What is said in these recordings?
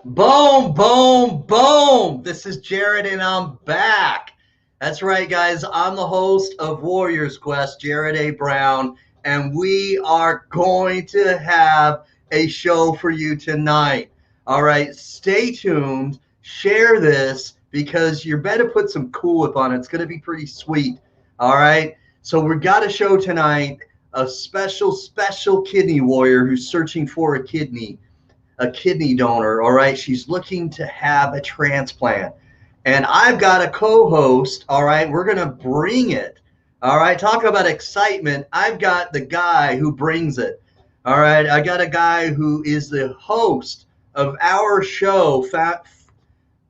Boom, boom, boom. This is Jared and I'm back. That's right, guys. I'm the host of Warriors Quest, Jared A. Brown, and we are going to have a show for you tonight. All right, stay tuned. Share this because you better put some Cool Whip on it. It's going to be pretty sweet. All right. So we've got a show tonight, a special kidney warrior who's searching for a kidney donor. All right, she's looking to have a transplant, and I've got a co-host. All right, we're gonna bring it. All right, talk about excitement. I've got the guy who brings it. All right, I got a guy who is the host of our show,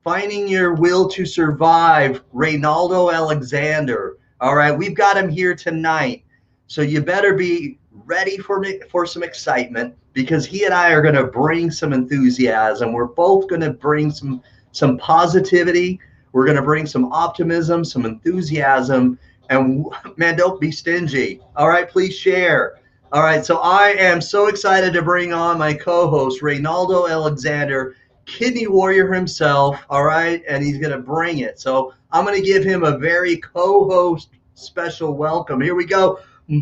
Finding Your Will to Survive, Reynaldo Alexander. All right, we've got him here tonight, so you better be ready for some excitement, because he and I are going to bring some enthusiasm. We're both going to bring some positivity. We're going to bring some optimism, some enthusiasm, and man, don't be stingy. All right, please share. All right, so I am so excited to bring on my co-host, Reynaldo Alexander, kidney warrior himself. All right, and he's going to bring it. So I'm going to give him a very co-host special welcome. Here we go. Boom!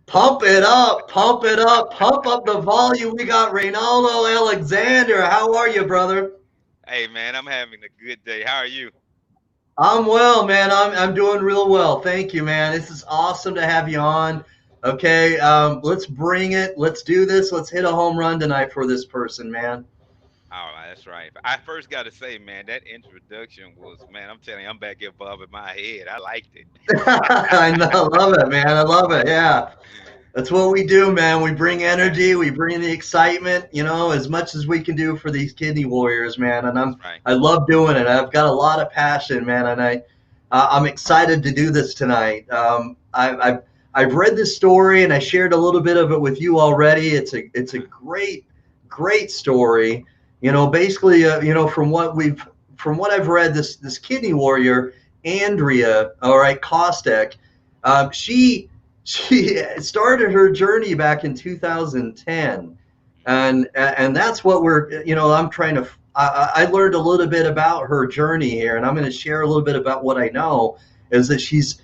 Pump it up, pump it up, pump up the volume. We got Reynaldo Alexander. How are you, brother? Hey, man, I'm having a good day. How are you? I'm well, man. I'm doing real well. Thank you, man. This is awesome to have you on. Okay, let's bring it. Let's do this. Let's hit a home run tonight for this person, man. All right, that's right. I first got to say, man, that introduction was, man, I'm telling you, I'm back here bobbing my head. I liked it. I know, I love it, man. I love it. Yeah. That's what we do, man. We bring energy, we bring the excitement, as much as we can do for these kidney warriors, man. And I love doing it. I've got a lot of passion, man, and I'm excited to do this tonight. I've read this story and I shared a little bit of it with you already. It's a great story. Basically, from what I've read, this kidney warrior, Andrea, all right, Kostek, she started her journey back in 2010, and that's what I'm trying to. I learned a little bit about her journey here, and I'm going to share a little bit about what I know. Is that she's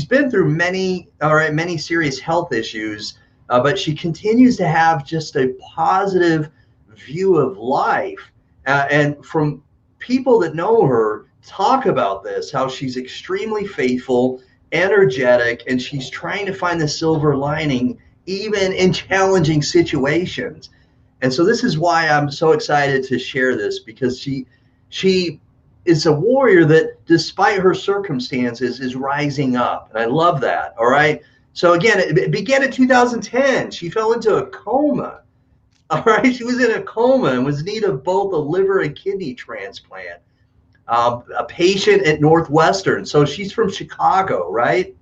been through many serious health issues, but she continues to have just a positive view of life, and from people that know her talk about this, how she's extremely faithful, energetic, and she's trying to find the silver lining even in challenging situations. And so this is why I'm so excited to share this, because she is a warrior that, despite her circumstances, is rising up, and I love that. All right, so again, it began in 2010. She fell into a coma. All right, she was in a coma and was in need of both a liver and kidney transplant. A patient at Northwestern. So she's from Chicago, right?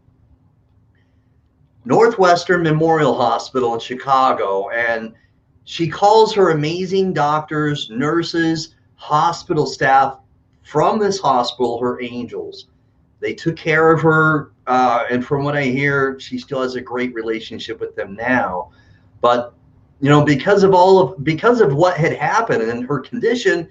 Northwestern Memorial Hospital in Chicago. And She calls her amazing doctors, nurses, hospital staff from this hospital her angels. They took care of her, and from what I hear, she still has a great relationship with them now. But because of what had happened and her condition,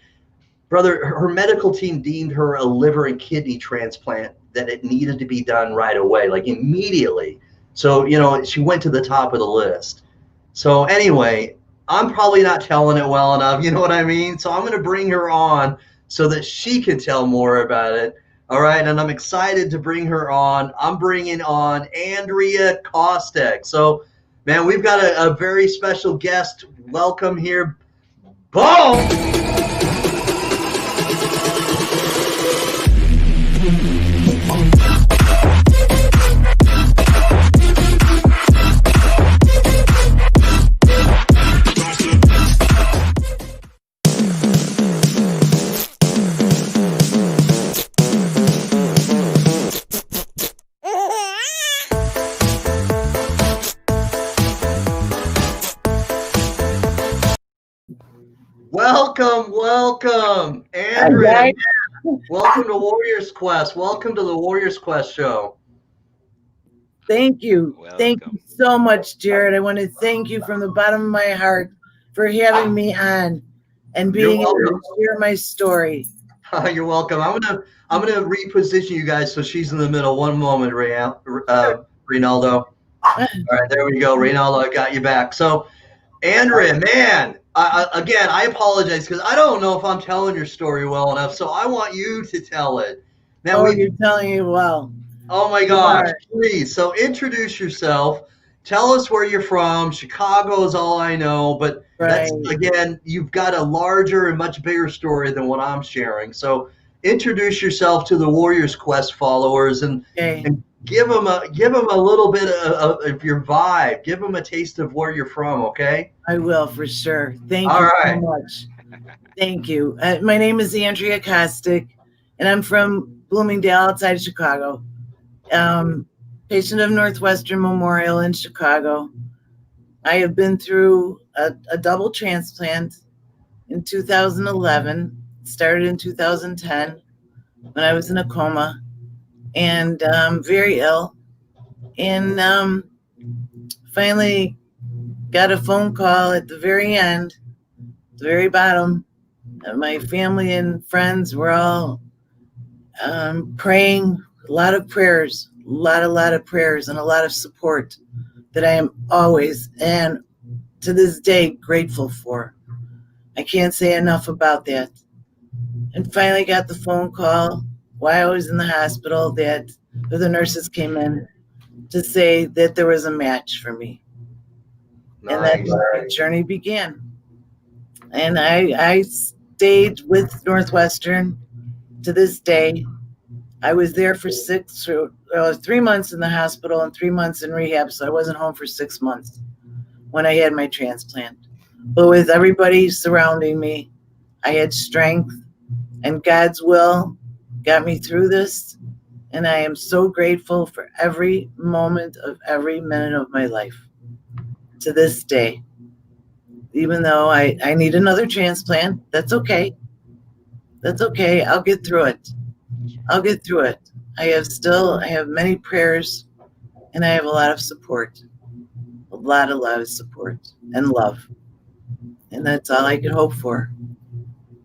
brother, her medical team deemed her a liver and kidney transplant, that it needed to be done right away, like immediately. So, she went to the top of the list. So, anyway, I'm probably not telling it well enough. You know what I mean? So, I'm going to bring her on so that she can tell more about it. All right. And I'm excited to bring her on. I'm bringing on Andrea Kostek. So, man, we've got a very special guest. Welcome here. Boom! Welcome, Andrea. Welcome to Warriors Quest. Welcome to the Warriors Quest show. Thank you. Welcome. Thank you so much, Jared. I want to thank you from the bottom of my heart for having me on and being able to share my story. You're welcome. I'm gonna reposition you guys so she's in the middle. One moment, Reynaldo. All right, there we go. Reynaldo, I got you back. So, Andrea, man, I apologize because I don't know if I'm telling your story well enough. So I want you to tell it. Now, you're telling it well. Oh my gosh, please. So introduce yourself. Tell us where you're from. Chicago is all I know, but that's, again, you've got a larger and much bigger story than what I'm sharing. So introduce yourself to the Warriors Quest followers and give them a little bit of your vibe. Give them a taste of where you're from, okay? I will, for sure. Thank you so much. Thank you. My name is Andrea Kostek, and I'm from Bloomingdale, outside Chicago. Patient of Northwestern Memorial in Chicago. I have been through a double transplant in 2011, started in 2010 when I was in a coma and very ill. And finally got a phone call at the very end, the very bottom. My family and friends were all praying, a lot of prayers, a lot of prayers and a lot of support that I am always and to this day grateful for. I can't say enough about that. And finally got the phone call while I was in the hospital that the nurses came in to say that there was a match for me. Nice. And that's where my journey began. And I stayed with Northwestern to this day. I was there for 3 months in the hospital and 3 months in rehab, so I wasn't home for 6 months when I had my transplant. But with everybody surrounding me, I had strength, and God's will got me through this, and I am so grateful for every moment of every minute of my life to this day. Even though I need another transplant, that's okay. That's okay. I'll get through it. I'll get through it. I have many prayers, and I have a lot of support. A lot of support and love. And that's all I could hope for.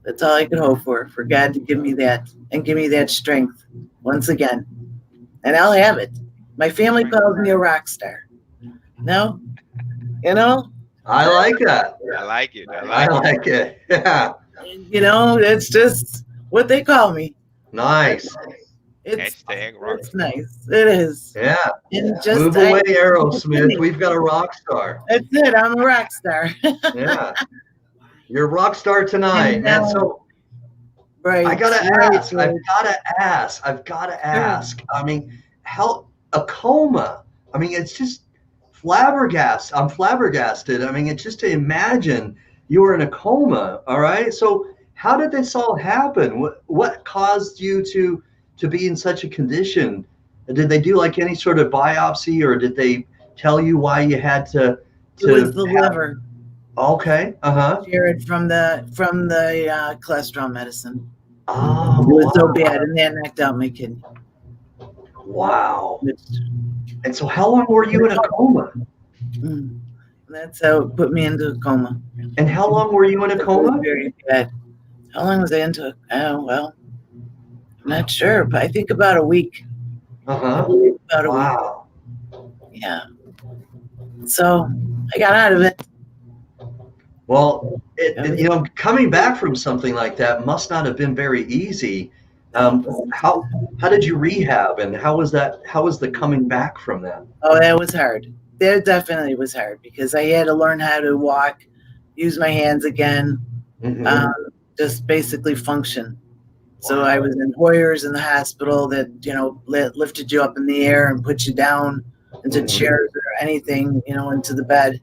That's all I could hope for God to give me that and give me that strength once again. And I'll have it. My family calls me a rock star. No? You know? I like that. I like it. I like it. Yeah. You know, it's just what they call me. Nice. It's nice. It is. Yeah. And move away, Aerosmith. We've got a rock star. That's it. I'm a rock star. Yeah. You're a rock star tonight. And so I gotta ask. I've gotta ask. I mean, how a coma? I mean, it's just flabbergasted. I'm flabbergasted. I mean, it's just to imagine you were in a coma. All right. So how did this all happen? What caused you to be in such a condition? Did they do like any sort of biopsy, or did they tell you why you had to It was the liver. Okay. Jared from the cholesterol medicine. Oh, It was so wow. bad, and that knocked out my kidney. Wow. Which, And so how long were you in a coma? that's how it put me into a coma. And how long were you in a It was coma? very bad. How long was I into it? Oh, well, I'm not sure, but I think about a week. Uh-huh. About a week. Wow. Yeah. So I got out of it. Well, coming back from something like that must not have been very easy. How did you rehab, and how was that? How was the coming back from that? Oh, that was hard. That definitely was hard because I had to learn how to walk, use my hands again, just basically function. So I was in Hoyers in the hospital that lifted you up in the air and put you down into chairs or anything, into the bed.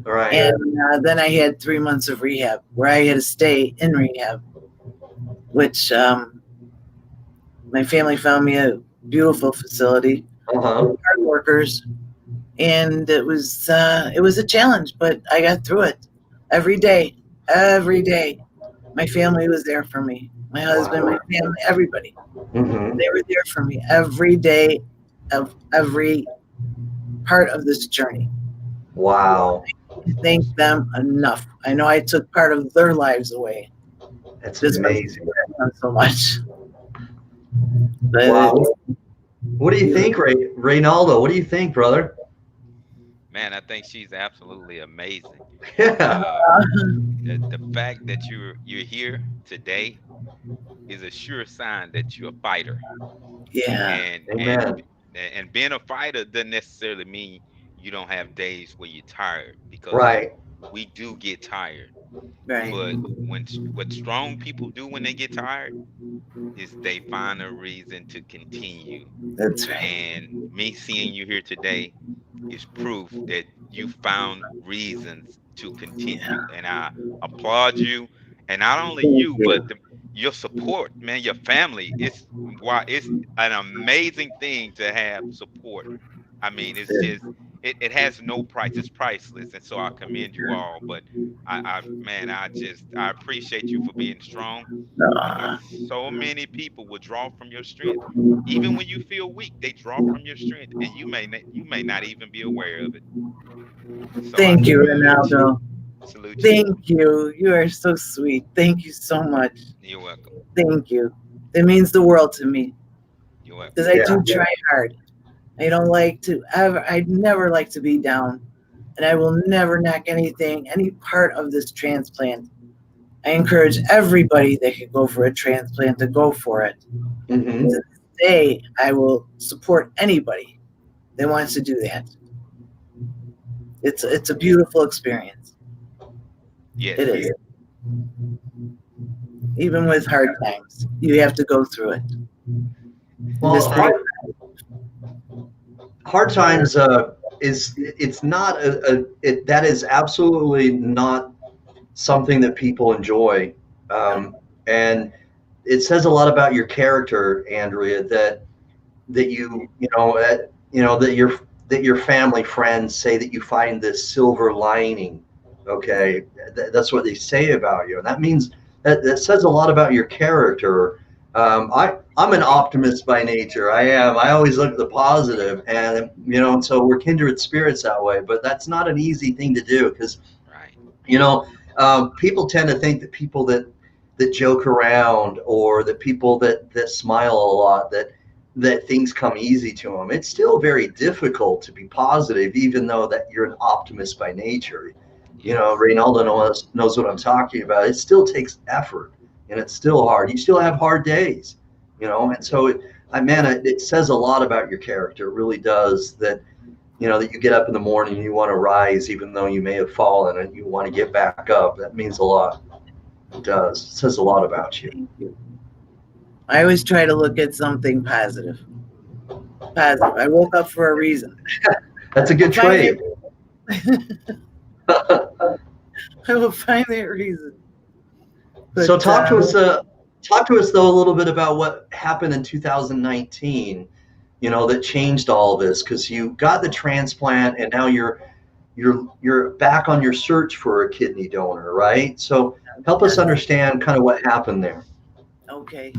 Right. And then I had 3 months of rehab where I had to stay in rehab, which my family found me a beautiful facility, hard workers, and it was a challenge, but I got through it. Every day, my family was there for me. My husband, my family, everybody. They were there for me every day of every part of this journey. Wow. I thank them enough. I know I took part of their lives away. That's amazing. So much. But wow. What do you think, Reynaldo? What do you think, brother? Man, I think she's absolutely amazing. Yeah. The fact that you're here today is a sure sign that you're a fighter. Yeah. And being a fighter doesn't necessarily mean you don't have days where you're tired, because we do get tired. Right. But what strong people do when they get tired is they find a reason to continue. That's right. And me seeing you here today is proof that you found reasons to continue. And I applaud you. And not only you, but your support, man, your family. It's an amazing thing to have support. I mean, it's just it has no price. It's priceless. And so I commend you all. But I appreciate you for being strong, because so many people will draw from your strength. Even when you feel weak, they draw from your strength, and you may not even be aware of it. So thank you, Ronaldo. Salute you. Thank you. You are so sweet. Thank you so much. You're welcome. Thank you. It means the world to me. You're welcome. Because I do try hard. I don't like to ever. I'd never like to be down, and I will never knock any part of this transplant. I encourage everybody that could go for a transplant to go for it. To this day, I will support anybody that wants to do that. It's a beautiful experience. Yes. It is. Even with hard times, you have to go through it. Well, hard times it's not that is absolutely not something that people enjoy, and it says a lot about your character, Andrea, that your family friends say that you find this silver lining. Okay, that's what they say about you, and that means that says a lot about your character. I'm an optimist by nature. I am. I always look at the positive, and so we're kindred spirits that way. But that's not an easy thing to do, because people tend to think that people that joke around, or that people that smile a lot, that things come easy to them. It's still very difficult to be positive, even though that you're an optimist by nature. Reynaldo knows what I'm talking about. It still takes effort, and it's still hard. You still have hard days, and so it says a lot about your character. It really does, that that you get up in the morning and you want to rise, even though you may have fallen, and you want to get back up. That means a lot. It does. It says a lot about you. Thank you. I always try to look at something positive. I woke up for a reason. That's a good trait. I will find that reason. But, so talk to us though a little bit about what happened in 2019. That changed all this, because you got the transplant, and now you're you're back on your search for a kidney donor, right? So help us understand kind of what happened there. Okay.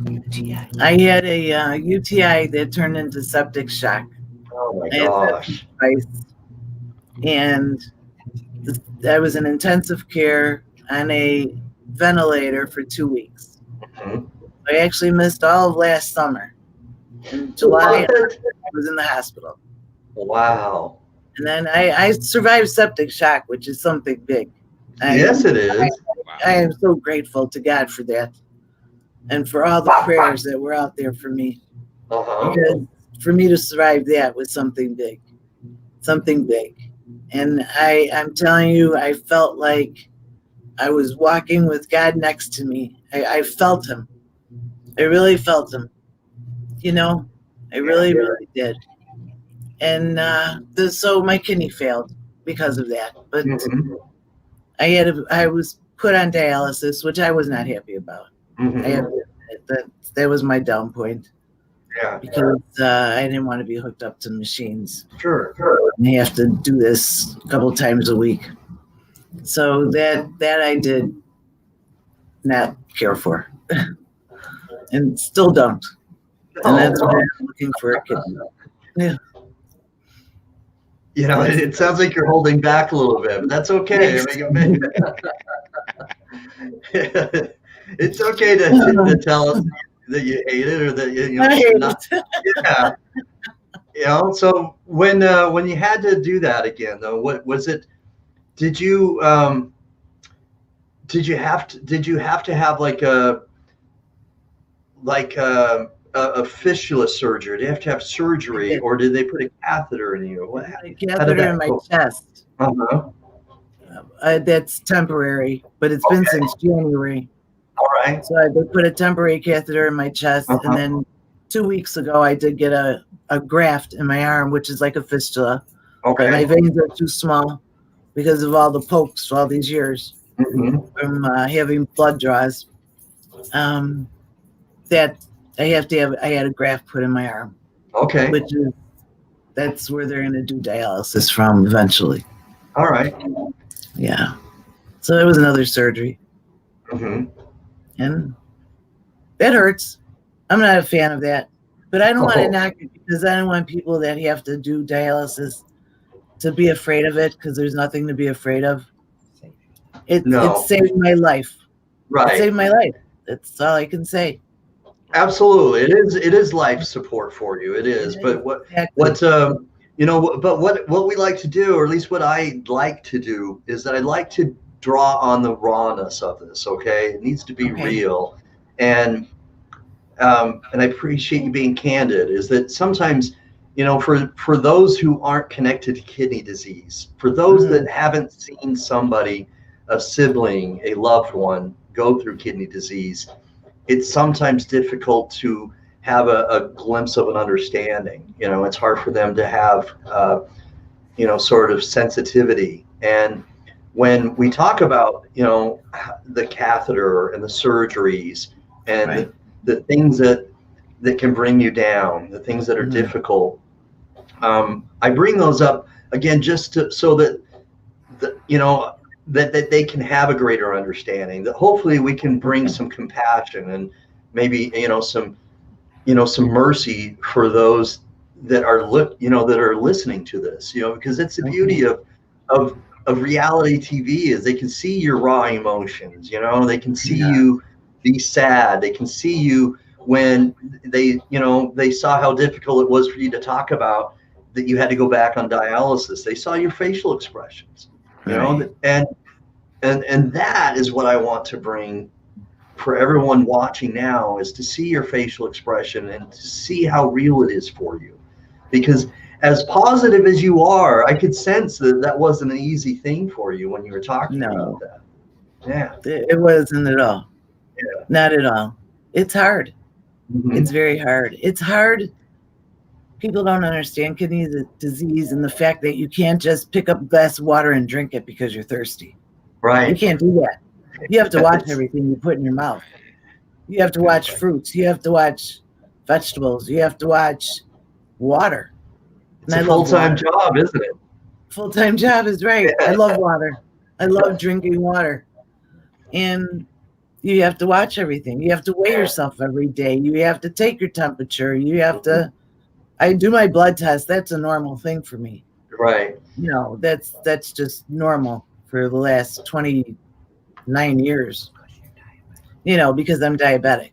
I had a UTI that turned into septic shock. Oh my I had gosh. septic twice, and I was in intensive care on a ventilator for 2 weeks. Mhm. I actually missed all of last summer. In July, I was in the hospital. Wow. And then I survived septic shock, which is something big. Yes, it is. I am so grateful to God for that, and for all the prayers that were out there for me. Because for me to survive that was something big, something big. And I'm telling you, I felt like I was walking with God next to me. I felt him. I really felt him. You know, I really, really did. And so my kidney failed because of that. But I was put on dialysis, which I was not happy about. I have to admit that was my down point. Yeah. Because I didn't want to be hooked up to machines. Sure. And you have to do this a couple times a week. So that I did not care for. And still don't. And that's why I'm looking for a kidney. Yeah. You know, it sounds like you're holding back a little bit, but that's okay. It's okay to tell us that you hate it or that you know. I hate not, it. Yeah. You know, so when you had to do that again, though, what was it? Did you have to have like a fistula surgery? Did you have to have surgery, or did they put a catheter in you? What happened? A catheter in my chest. That's temporary, but it's been since January. All right. So they put a temporary catheter in my chest, and then 2 weeks ago I did get a graft in my arm, which is like a fistula. Okay. But my veins are too small because of all the pokes all these years from having blood draws. That I had a graft put in my arm. Okay. That's where they're going to do dialysis from eventually. All right. Yeah. So it was another surgery. And that hurts. I'm not a fan of that. But I don't want to knock it, because I don't want people that have to do dialysis to be afraid of it, because there's nothing to be afraid of. It saved my life. Right. It saved my life. That's all I can say. Absolutely. It is life support for you. It is. But what you know, but what we like to do, or at least what I like to do, is that I like to draw on the rawness of this. Okay. It needs to be real. And I appreciate you being candid, is that sometimes, you know, for those who aren't connected to kidney disease, for those that haven't seen somebody, a sibling, a loved one, go through kidney disease, it's sometimes difficult to have a glimpse of an understanding. You know, it's hard for them to have, you know, sort of sensitivity. And when we talk about, you know, the catheter and the surgeries and the things that can bring you down, the things that are difficult, I bring those up again just so that you know, that they can have a greater understanding, that hopefully we can bring some compassion and maybe, you know, some mercy for those that are listening to this, you know, because it's the beauty of reality TV, is they can see your raw emotions, you know, they can see you be sad, they can see you when they saw how difficult it was for you to talk about that you had to go back on dialysis. They saw your facial expressions, you know, and that is what I want to bring for everyone watching now, is to see your facial expression and to see how real it is for you. Because as positive as you are, I could sense that wasn't an easy thing for you when you were talking about that. Yeah. It wasn't at all. Yeah. Not at all. It's hard. It's very hard. It's hard. People don't understand kidney disease and the fact that you can't just pick up a glass of water and drink it because you're thirsty. Right. You can't do that. You have to watch everything you put in your mouth. You have to watch fruits. You have to watch vegetables. You have to watch water. It's a full-time job, isn't it? full time job is right. I love water. I love drinking water. And you have to watch everything. You have to weigh yourself every day. You have to take your temperature. You have to. I do my blood test. That's a normal thing for me. Right. That's just normal for the last 29 years. Because I'm diabetic.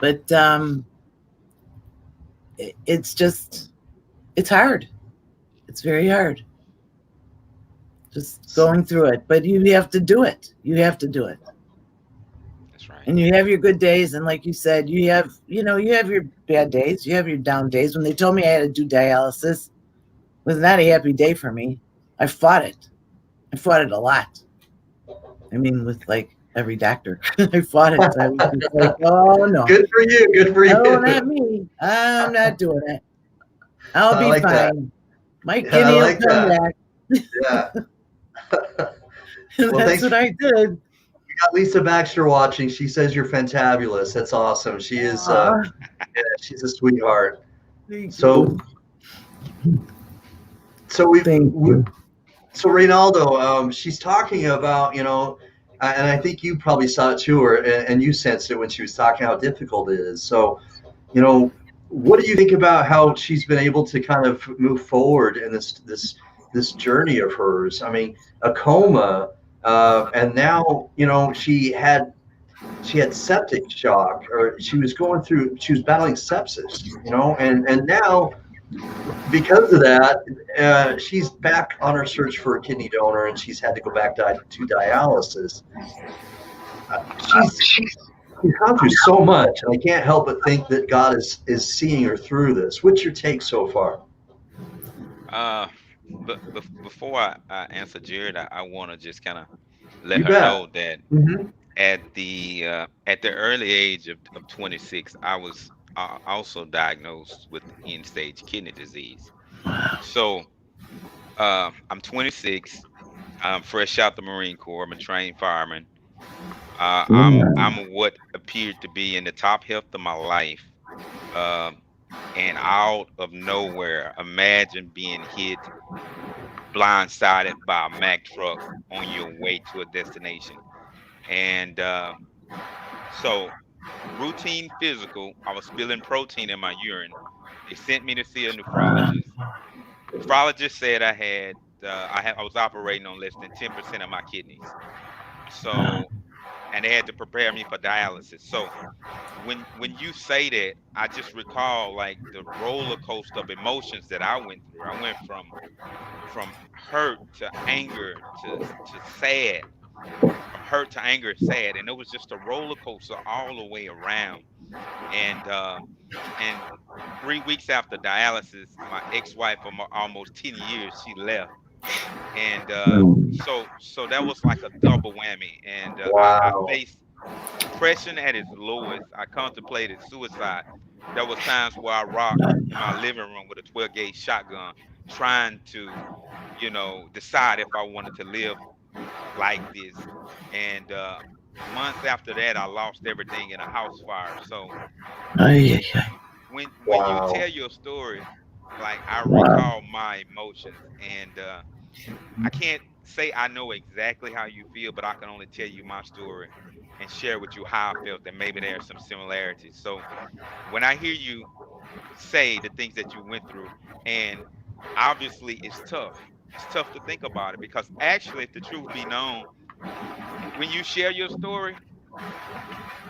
But it's just it's hard. It's very hard. Just going through it. But you have to do it. You have to do it. That's right. And you have your good days, and like you said, you have your bad days, you have your down days. When they told me I had to do dialysis, it was not a happy day for me. I fought it a lot. I mean, with like every doctor. I fought it. I was just like, oh no. Good for you. Good for you. No, not me. I'm not doing it. I'll I be like that. fine. Mike Yeah, I Guinea will like come that. back. Yeah. And Well, that's thanks. what We I did. got Lisa Baxter watching. She says you're fantabulous. That's awesome. She is. Aw, Yeah, she's a sweetheart. thank So, you. so we, Thank we you. so Reynaldo, she's talking about, and I think you probably saw it too, and you sensed it when she was talking how difficult it is. So, you know, what do you think about how she's been able to kind of move forward in this journey of hers? I mean, a coma, and now she had septic shock, or she was battling sepsis, and now because of that, she's back on her search for a kidney donor, and she's had to go back to dialysis. She's gone through so much, and I can't help but think that God is seeing her through this. What's your take so far? Uh, but before I answer Jared, I want to just kind of let You her bet. know that Hmm. at the early age of 26, I was also diagnosed with end stage kidney disease. So I'm 26. I'm fresh out the Marine Corps. I'm a trained fireman. I'm what appeared to be in the top health of my life. Um, and out of nowhere, imagine being hit blindsided by a Mack truck on your way to a destination. And so, routine physical, I was spilling protein in my urine. They sent me to see a nephrologist. Nephrologist said I was operating on less than 10% of my kidneys. So, and they had to prepare me for dialysis. So, when you say that, I just recall like the roller coaster of emotions that I went through. I went from hurt to anger to sad, from hurt to anger, sad, and it was just a roller coaster all the way around. And and 3 weeks after dialysis, my ex-wife of almost 10 years, she left, and so that was like a double whammy. And I Wow. faced depression at its lowest. I contemplated suicide. There was times where I rocked in my living room with a 12 gauge shotgun, trying to, decide if I wanted to live like this. And months after that, I lost everything in a house fire. So Ay, when you Wow. tell your story, like I wow. recall my emotions, and I can't say I know exactly how you feel, but I can only tell you my story and share with you how I felt, and maybe there are some similarities. So when I hear you say the things that you went through, and obviously it's tough. It's tough to think about it because actually, if the truth be known, when you share your story,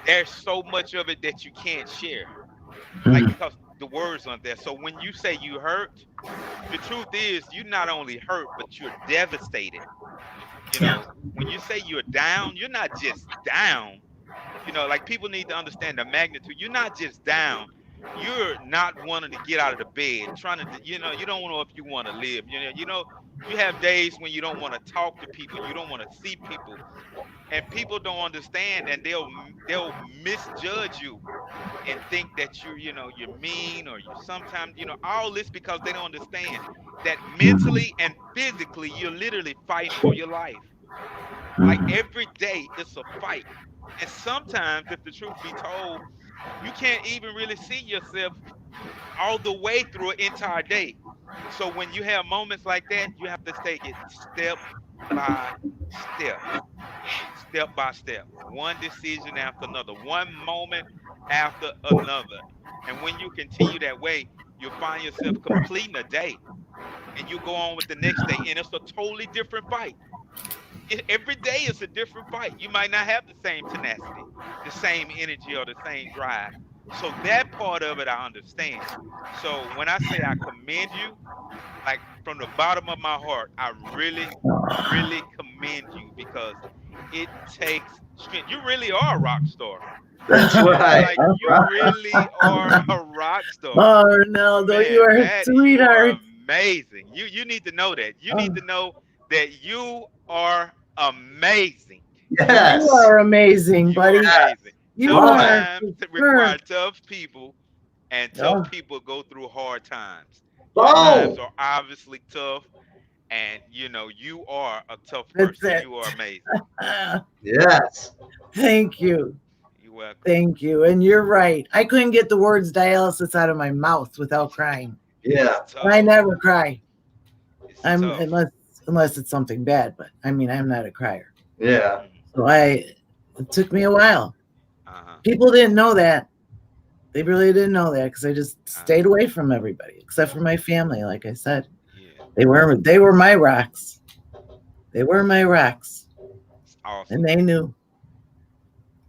there's so much of it that you can't share. Like because the words aren't there. So when you say you hurt, the truth is you not only hurt, but you're devastated. Yeah. When you say you're down, you're not just down. Like people need to understand the magnitude. You're not just down. You're not wanting to get out of the bed, trying to, you don't know if you want to live. You have days when you don't want to talk to people, you don't want to see people, and people don't understand, and they'll misjudge you and think that you're mean, or you sometimes, all this because they don't understand that mentally and physically you're literally fighting for your life. Like every day it's a fight. And sometimes, if the truth be told, you can't even really see yourself all the way through an entire day. So when you have moments like that, you have to take it by step, step by step, one decision after another, one moment after another. And when you continue that way, you'll find yourself completing a day and you go on with the next day, and it's a totally different fight. Every day is a different fight. You might not have the same tenacity, the same energy, or the same drive. So that part of it, I understand. So when I say I commend you, like from the bottom of my heart, I really, really commend you because it takes strength. You really are a rock star. That's right. Like you really are a rock star. Oh, Ronaldo, you Man, are a that you are sweetheart. amazing. You need to know that. You Oh, need to know that you are amazing. you Yes. are amazing, You are buddy. amazing. Yes. You Love it. are Sometimes for it sure. requires tough people, and tough Oh, people go through hard times. Your oh, times Oh, are obviously tough, and you are a tough that's person. it. You are amazing. Ah, yes. thank you. You're welcome. Thank you. And you're right. I couldn't get the words dialysis out of my mouth without It's crying. it's Yeah. And I tough. never cry. It's I'm tough. unless it's something bad, but I mean I'm not a crier. Yeah. Mhm. So it took me a while. Uh-huh. People didn't know that. They really didn't know that because I just Uh-huh. stayed away from everybody except for my family. Like I said, Yeah. they were my rocks. They were my rocks, It's and awesome. they knew.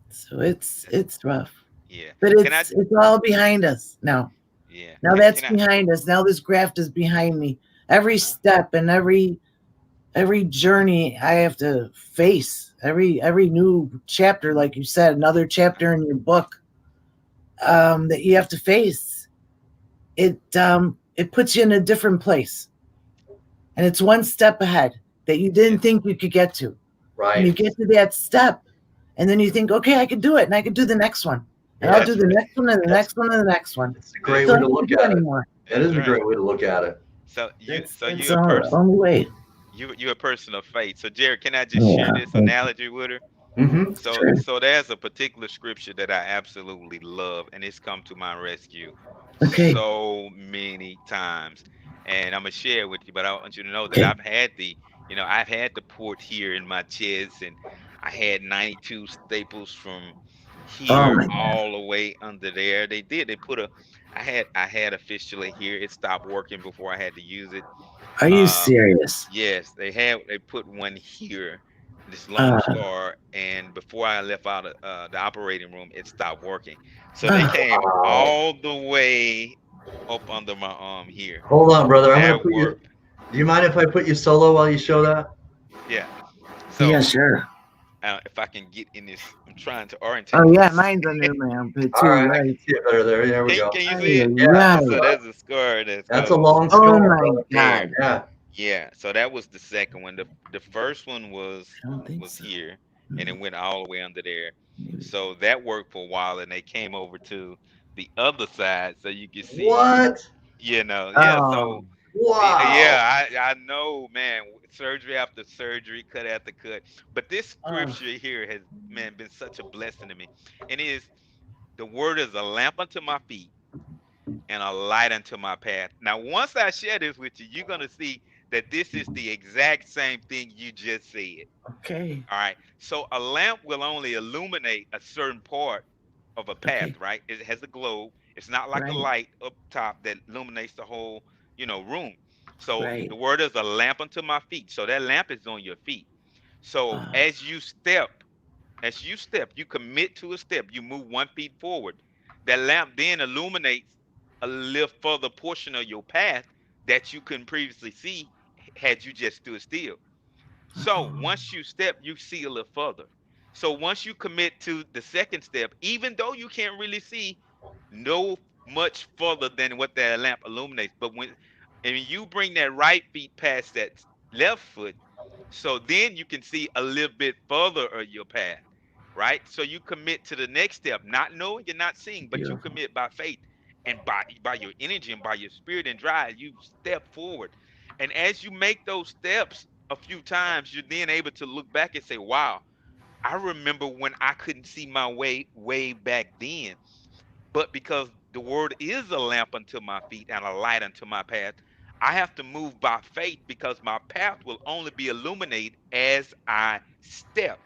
So it's That's it's rough, yeah. but Can I it's all behind us now. yeah. Now Can that's I behind us. Now this graft is behind me. Every uh-huh. step and every journey I have to face. Every new chapter, like you said, another chapter in your book that you have to face. It puts you in a different place, and it's one step ahead that you didn't Yes. think you could get to, and you Right. get Yes. to that step, and then you think, okay, I could do it, and I could do the next one, and I'll Yeah. do That's the right. next one, and the That's next one, and the next one, it's a great That's until way I to right. can't look do at it. anymore. That That's is a right. great way to look at it. So you That's so that's you're a the person only way. you're a person of faith. So Jared, can I just share Yeah, this thank you. analogy with her? Mm-hmm. So Sure. so there's a particular scripture that I absolutely love, and it's come to my rescue Okay. so many times. And I'm gonna share it with you, but I want you to know that I've had the port here in my chest, and I had 92 staples from Oh here my God. all the way under there. They put a I had a fistula here. It stopped working before I had to use it. Are you Um, serious? yes, they put one here, this long Uh, scar, and before I left out of the operating room, it stopped working. So they uh, came Wow. all the way up under my arm here. Hold on, brother. I'm gonna That put you. worked. Do you mind if I put you solo while you show that? Yeah. yeah, So sure. if I can get in this, I'm trying to Oh orientate yeah, this. mine's under my armpit All too. right, I can Right. see it better there. There we Can go. can you Ay, see it? ay, Yeah, So ay. there's a scar that that's a goes. long Oh scar, my brother. God. There. Yeah. Yeah, so that was the second one. The first one was I don't think was so. here, and Hmm, it went all the way under there. maybe. So that worked for a while, and they came over to the other side, so you could see, What? yeah. Oh, So Wow. yeah, I know, man. Surgery after surgery, cut after cut. But this oh, scripture here has, man, been such a blessing to me, and it is the word is a lamp unto my feet and a light unto my path. Now, once I share this with you, you're going to see that this is the exact same thing you just said. okay. All right. So, a lamp will only illuminate a certain part of a path, Okay. right? It has a globe. It's not like a Right. light up top that illuminates the whole, room. So, Right. the word is a lamp unto my feet. So, that lamp is on your feet. So, Uh, as you step, you commit to a step, you move 1 feet forward. That lamp then illuminates a little further portion of your path that you couldn't previously see had you just stood still. So oh, once you step, you see a little further. So once you commit to the second step, even though you can't really see no much further than what that lamp illuminates, but when and you bring that right feet past that left foot, so then you can see a little bit further of your path, right? So you commit to the next step, not knowing and not seeing, but you beautiful. commit by faith and by your energy and by your spirit and drive, you step forward. And as you make those steps a few times, you're then able to look back and say, wow, I remember when I couldn't see my way back then. But because the word is a lamp unto my feet and a light unto my path, I have to move by faith because my path will only be illuminated as I step.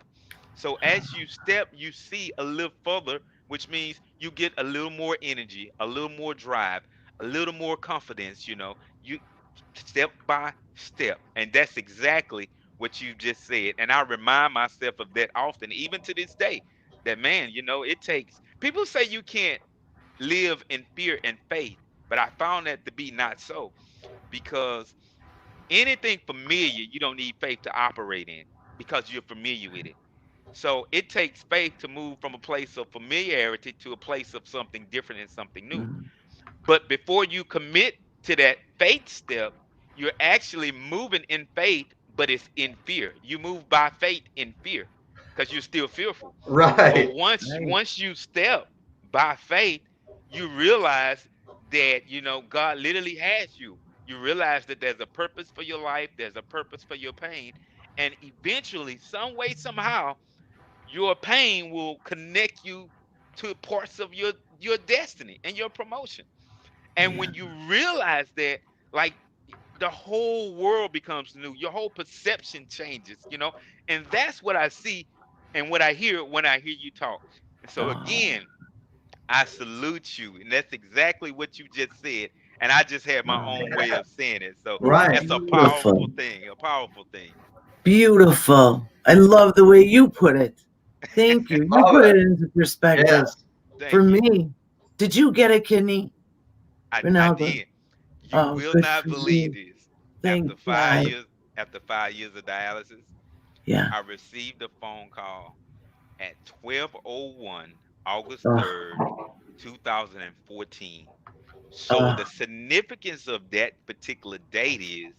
So as you step, you see a little further, which means you get a little more energy, a little more drive, a little more confidence, you step by step. And that's exactly what you just said. And I remind myself of that often, even to this day, that man, it takes people say you can't live in fear and faith, but I found that to be not so, because anything familiar you don't need faith to operate in because you're familiar with it. So it takes faith to move from a place of familiarity to a place of something different and something new. Mm. But before you commit to that faith step, you're actually moving in faith, but it's in fear. You move by faith in fear because you're still fearful. But Right. once Right. once you step by faith, you realize that God literally has you. You realize that there's a purpose for your life, there's a purpose for your pain, and eventually, some way, somehow, your pain will connect you to parts of your destiny and your promotion. And Yeah. when you realize that, like, the whole world becomes new, your whole perception changes, and that's what I see and what I hear when I hear you talk. And so, Oh, again, I salute you. And that's exactly what you just said. And I just had my oh. own way of saying it. So It's Right. that's a powerful beautiful. thing, a powerful thing. Beautiful. I love the way you put it. Thank you. You Love put it. it into perspective. Yes. For Thank you. me, did you get a kidney, I Ronaldo? did. You Oh, will good not for believe you. this. Thank After five God. years, after 5 years of dialysis, Yeah. I received a phone call at 12:01, August Oh, 3rd, 2014. So oh, the significance of that particular date is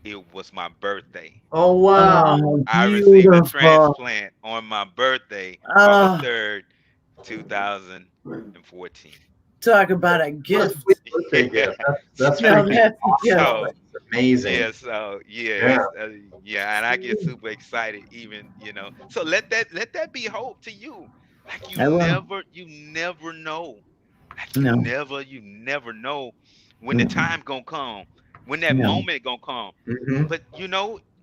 it was my birthday. Oh wow. oh, I received a beautiful. transplant on my birthday, August Oh, 3rd, 2014. talk about a What a sweet gift. birthday gift. That's Now So, freaking that's a gift. awesome. so It's amazing. yeah, so yeah, Yeah. yeah, and I get super excited even, So let that be hope to you. Like I will. you never know. Like No. you never know when the Mm-mm. time gonna come, when that No. moment gonna come. Hmm. But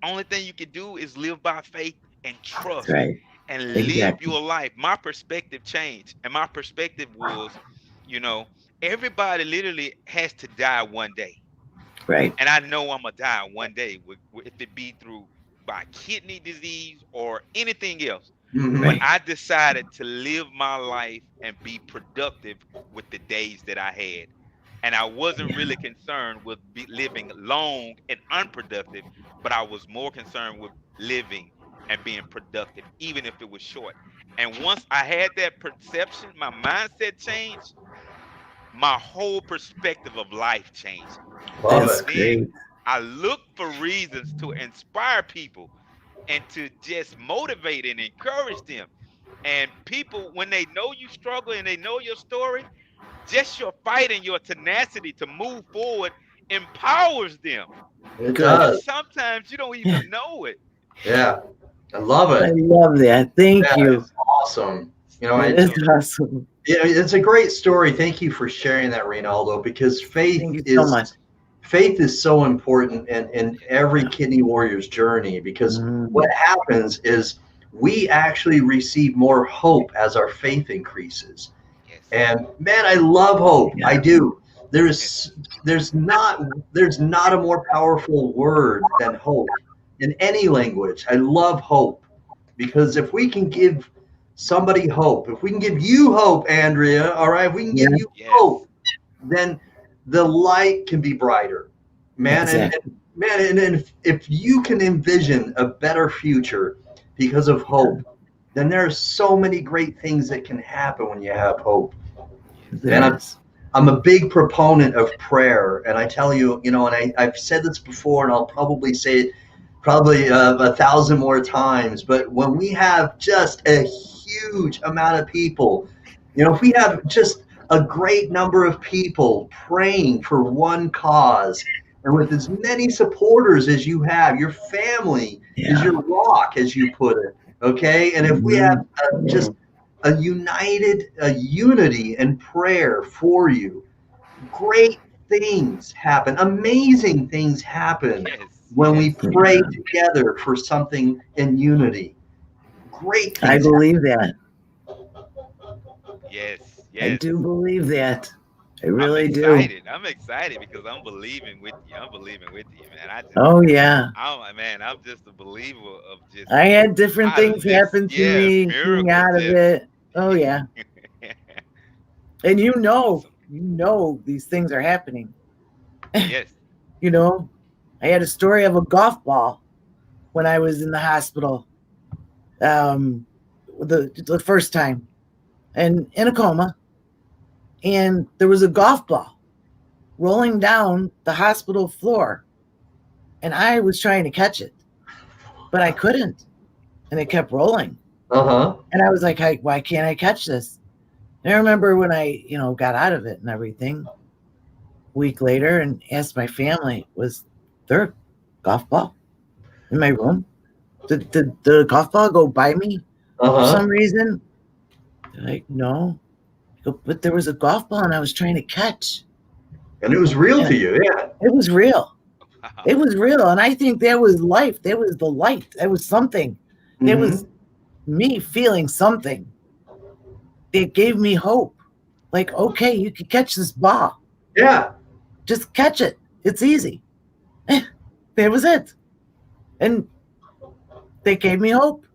only thing you can do is live by faith and That's trust right. and live Exactly. your life. My perspective changed, and my perspective was, you know, everybody literally has to die one day, Right. and I know I'm gonna die one day, if it be through by kidney disease or anything else. But Hmm. Right. I decided to live my life and be productive with the days that I had. And I wasn't Yeah. really concerned with living long and unproductive, but I was more concerned with living and being productive, even if it was short. And once I had that perception, my mindset changed, my whole perspective of life changed. Love That's Because it. then great. I look for reasons to inspire people and to just motivate and encourage them. And people, when they know you struggle and they know your story, just your fight and your tenacity to move forward empowers them. It Good. And does. sometimes you don't Yeah. even know it. Yeah. I love I it. love that. Thank Yeah, you. it's awesome. That is awesome. It's a great story. Thank you for sharing that, Reynaldo, because Thank you so much. faith is so important in every kidney warrior's journey, because what Mm, happens is we actually receive more hope as our faith increases. Yes. And man, I love hope. yeah. I do. Yes. There's not a more powerful word than hope in any language. I love hope, because if we can give somebody hope, if we can give you hope, Andrea, all right, if we can give Yeah. you Yes. hope, then the light can be brighter, man. And Exactly. man, and if you can envision a better future because of Yeah. hope, then there are so many great things that can happen when you have hope. Yes. Man, There is. I'm a big proponent of prayer, and I tell you, and I've said this before, and I'll probably say it probably 1,000 more times. But when we have just a huge amount of people, if we have just a great number of people praying for one cause, and with as many supporters as you have, your family is Yeah. your rock, as you put it. Okay, and if we have Mhm. just a unity and prayer for you, great things happen. Amazing things happen Yes, when we yes, pray together for something in unity. Great I things happen. believe that. yes, I yes. do believe that. I I'm really do. excited. I'm excited because I'm believing with you. I'm believing with you, man. Oh yeah. I'm just a believer of just I had different God things lives. happen to Yeah, me coming miracles. out of Just it. Oh yeah. And awesome. these things are happening. Yes. You know, I had a story of a golf ball when I was in the hospital. Um, the first time, and in a coma, and there was a golf ball rolling down the hospital floor, and I was trying to catch it, but I couldn't, and it kept rolling. Uh-huh. And I was like, why can't I catch this? And I remember when I, got out of it and everything, a week later, and asked my family, was there a golf ball in my room? Did the golf ball go by me for Uh-huh. some reason? They're like, no. I go, but there was a golf ball and I was trying to catch. And it was real And to you, yeah. it was real. It Wow. was real. And I think that was life. That was the light. That was something. That was me feeling something that gave me hope. Like, okay, you can catch this ball. Yeah. Just catch it. It's easy. That was it. And they gave me hope.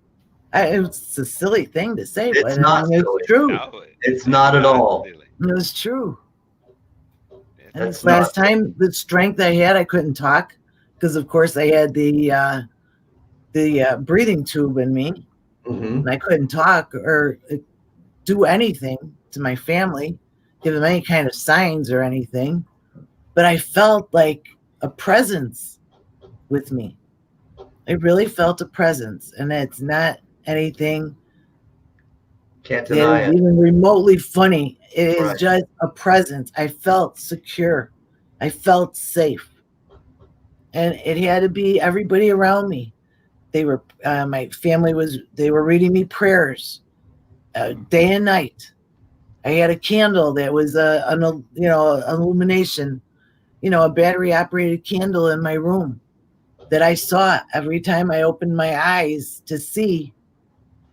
It's a silly thing to say, but It's I not mean, it's silly. true. No, It's it's not at not all. silly. It was true. It's And That's this not last time, the strength I had, I couldn't talk because, of course, I had the breathing tube in me, mm-hmm. and I couldn't talk or do anything to my family, give them any kind of signs or anything. But I felt like a presence with me. I really felt a presence, and it's not anything Can't that deny is it. even remotely funny. It is Right. just a presence. I felt secure. I felt safe. And it had to be everybody around me. They were my family was they were reading me prayers day and night. I had a candle that was an illumination, a battery operated candle in my room that I saw every time I opened my eyes to see,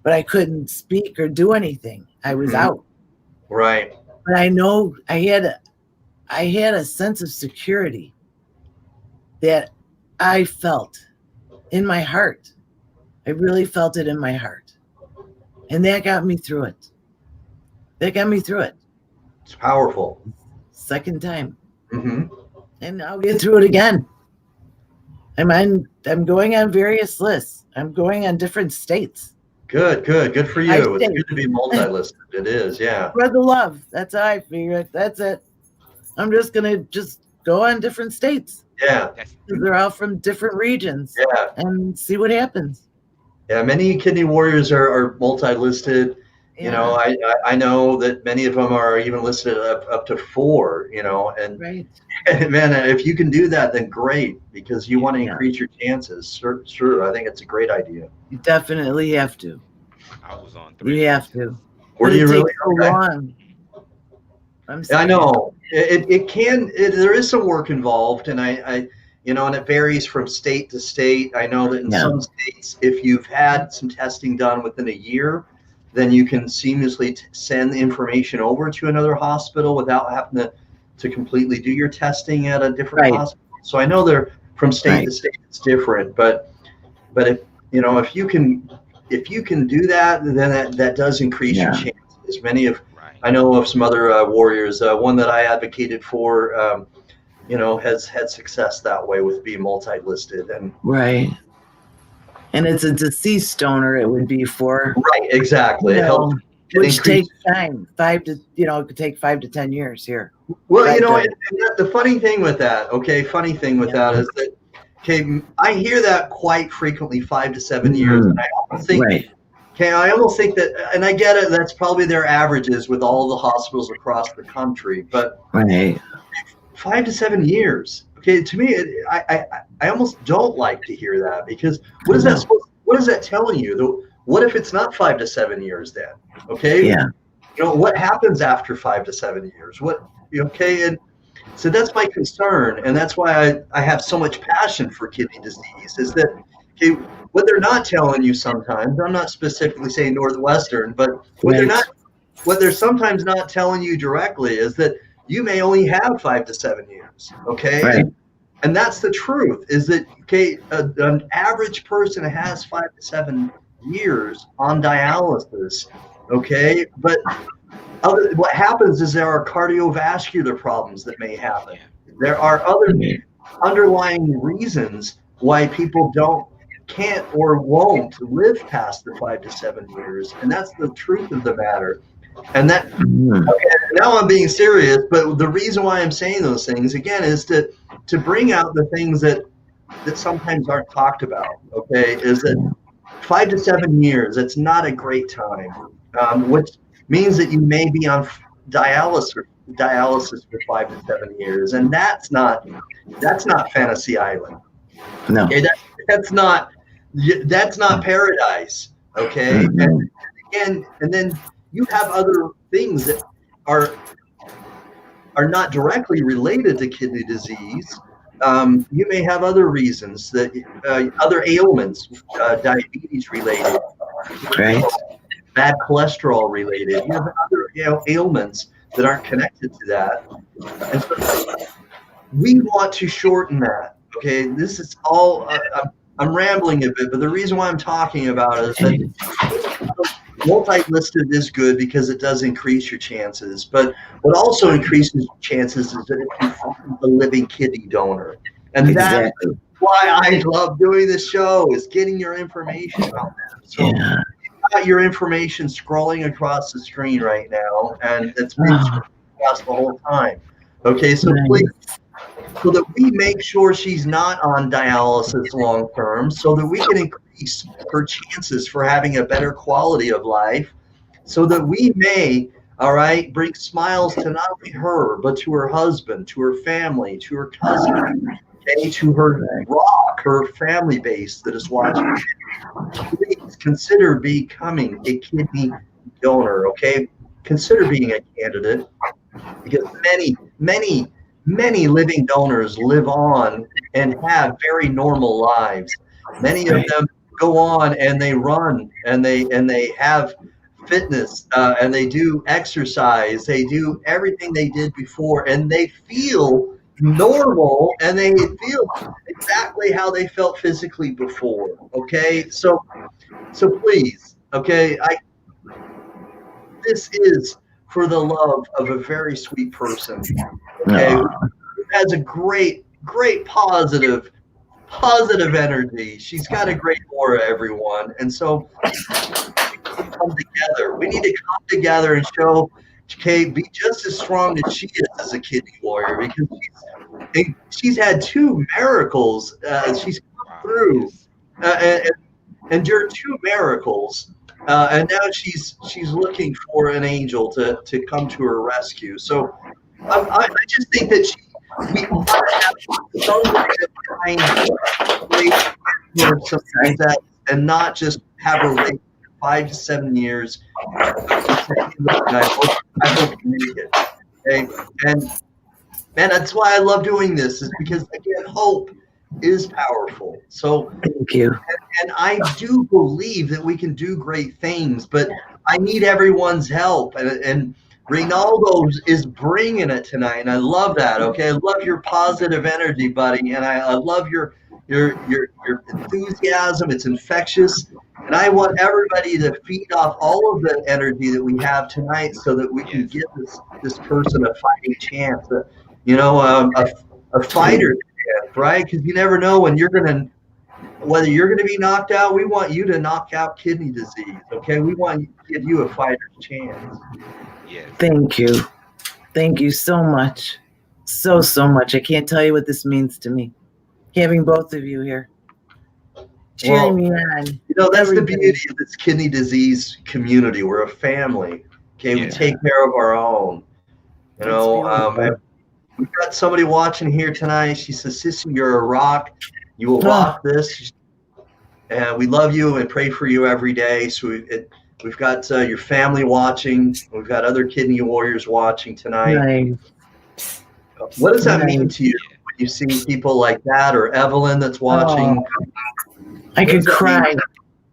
but I couldn't speak or do anything. I was Mm-hmm. out. Right. But I know I had a sense of security that I felt in my heart. I really felt it in my heart. And that got me through it. That got me through it. It's powerful. Second time. Mm-hmm. And I'll get through it again. I'm going on various lists. I'm going on different states. Good for I you. It's states. good to be multi-listed. It is, yeah. Spread the love. That's how I figure it. That's it. I'm just gonna go on different states. Yeah. Because they're all from different regions. Yeah. And see what happens. Yeah. Many kidney warriors are multi-listed. Yeah. I know that many of them are even listed up to 4, and Right. man, if you can do that, then great, because you want to Yeah. increase your chances. Sure. I think it's a great idea. You definitely have to. I was on 3 You have lists. to. Where But do it you really? takes so long. I'm I saying. know it can. There is some work involved, and and it varies from state to state. I know that in some states, if you've had some testing done within a year, then you can seamlessly send the information over to another hospital without having to completely do your testing at a different hospital. So I know they're from state to state, it's different, but if you can do that, then that does increase your chances. I know of some other warriors. One that I advocated for, has had success that way with being multi-listed. And right. And it's a deceased donor. It would be for. Right. Exactly. It helps. Which takes time. It could take 5 to 10 years here. Well, and the funny thing with that, that is that, I hear that quite frequently, 5 to 7 years, and I almost think. Right. Okay, I almost think that, and I get it, that's probably their averages with all the hospitals across the country, but 5 to 7 years. Okay, to me, I almost don't like to hear that, because what is that telling you? What if it's not 5 to 7 years then? Okay. Yeah. What happens after 5 to 7 years? And So that's my concern, and that's why I have so much passion for kidney disease. Is that okay? What they're not telling you sometimes, I'm not specifically saying Northwestern, but Right. what they're sometimes not telling you directly is that you may only have 5 to 7 years. Okay, Right. and that's the truth. Is that okay? An average person has 5 to 7 years on dialysis. Okay, but what happens is there are cardiovascular problems that may happen. There are other underlying reasons why people can't or won't live past the 5 to 7 years, and that's the truth of the matter. And that okay, now I'm being serious, but the reason why I'm saying those things again is to bring out the things that sometimes aren't talked about. Okay, is that 5 to 7 years? It's not a great time, which means that you may be on dialysis for 5 to 7 years, and that's not Fantasy Island. No. Okay, that's not paradise. Okay, and then you have other things that are not directly related to kidney disease. You may have other reasons that other ailments, diabetes related, Right. bad cholesterol related. You have other ailments that aren't connected to that, and so we want to shorten that. Okay, this is all. I'm rambling a bit, but the reason why I'm talking about it is that multi-listed is good because it does increase your chances. But what also increases your chances is that if you find a living kidney donor, and that's why I love doing this show, is getting your information out there. So you've got your information scrolling across the screen right now, and it's been scrolling across the whole time. Okay, so please, so that we make sure she's not on dialysis long term, so that we can increase her chances for having a better quality of life, so that we may, all right, bring smiles to not only her, but to her husband, to her family, to her cousin, okay, to her rock, her family base that is watching. Please consider becoming a kidney donor, okay? Consider being a candidate, because many living donors live on and have very normal lives. Many of them go on and they run and they have fitness and they do exercise. They do everything they did before, and they feel normal, and they feel exactly how they felt physically before. Okay, so please, okay, this is for the love of a very sweet person. Okay, who has a great positive energy. She's got a great aura, everyone, and so come together. We need to come together and show Kate be just as strong as she is as a kidney warrior, because she's had 2 miracles. She's come through and endured 2 miracles. And now she's looking for an angel to come to her rescue. So I just think that we want to have some success, and not just have her wait 5 to 7 years. I hope you make it. Okay? And that's why I love doing this, is because again, hope is powerful. So thank you. And I do believe that we can do great things, but I need everyone's help. And Rinaldo is bringing it tonight, and I love that. Okay, I love your positive energy, buddy, and I love your enthusiasm. It's infectious, and I want everybody to feed off all of the energy that we have tonight, so that we can give this person a fighting chance. A fighter chance, right? Because you never know when whether you're going to be knocked out. We want you to knock out kidney disease. Okay, we want to give you a fighter's chance. Yes. Thank you so much, so much. I can't tell you what this means to me, having both of you here cheering me on. That's the beauty of this kidney disease community. We're a family. Okay, we take care of our own. We've got somebody watching here tonight. She says, "Sissy, you're a rock. You will rock this." And we love you and pray for you every day. So we've got your family watching. We've got other kidney warriors watching tonight. Right. What does that mean Nice. to you when you see people like that, or Evelyn that's watching? Oh, I What could does that mean? cry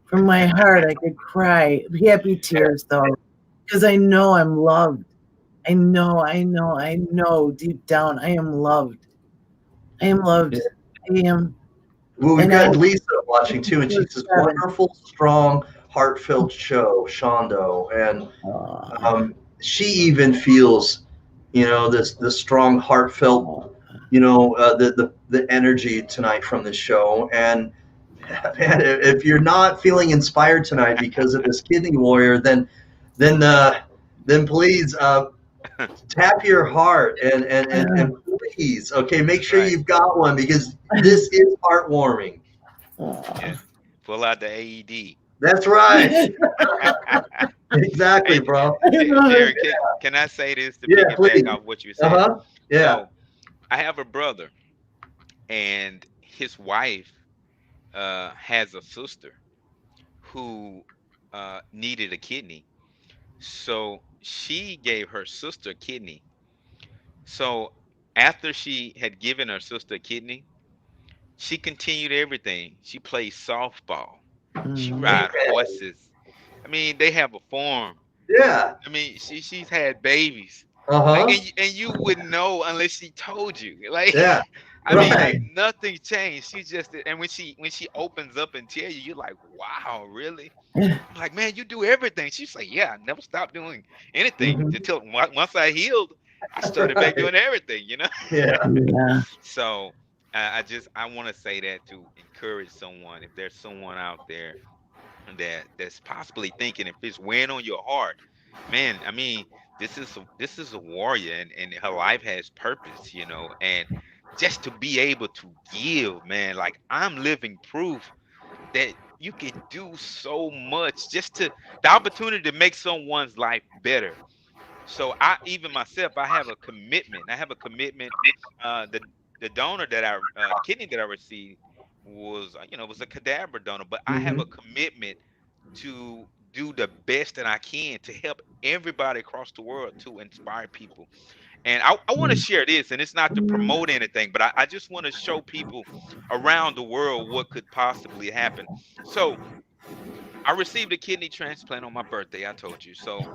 from my heart. I could cry. Happy tears though, because I know I'm loved. I know deep down I am loved. I am Yeah. loved. I am. Well, we've And I got Lisa watching too, and she says, 7. "Wonderful, strong, heartfelt show, Shondo." And Oh, she even feels, this strong, heartfelt, oh, the energy tonight from the show. And man, if you're not feeling inspired tonight because of this kidney warrior, then then please tap your heart and please, okay, make sure Right. you've got one, because this is heartwarming. Yeah. oh. Pull out the AED. That's right. Hey, Exactly, bro. I love Jerry, it. can I say this to Yeah, piggyback please. off what you said? Uh-huh. Yeah. So I have a brother, and his wife has a sister who needed a kidney. So she gave her sister a kidney. So after she had given her sister a kidney, she continued everything. She played softball. She Mm. ride horses. I mean, they have a farm. Yeah. I mean, she's had babies. Like, Uh-huh. and you wouldn't know unless she told you. Like, Yeah. I mean, Right. nothing changed. She just, and when she opens up and tell you, you're like, wow, really? I'm like, man, you do everything. She's like, yeah, I never stopped doing anything Hmm. until once I healed, I started back Right. doing everything, you know? Yeah. Yeah. So I want to say that to encourage someone. If there's someone out there that's possibly thinking, if it's weighing on your heart, man, I mean, this is a warrior, and her life has purpose, and just to be able to give, man, like I'm living proof that you can do so much, just to the opportunity to make someone's life better. So I, even myself, I have a commitment. I have a commitment. The donor that the kidney that I received was, was a cadaver donor, but I have a Hmm. commitment to do the best that I can to help everybody across the world, to inspire people. And I want to share this, and it's not to promote anything, but I just want to show people around the world what could possibly happen. So I received a kidney transplant on my birthday. I told you. So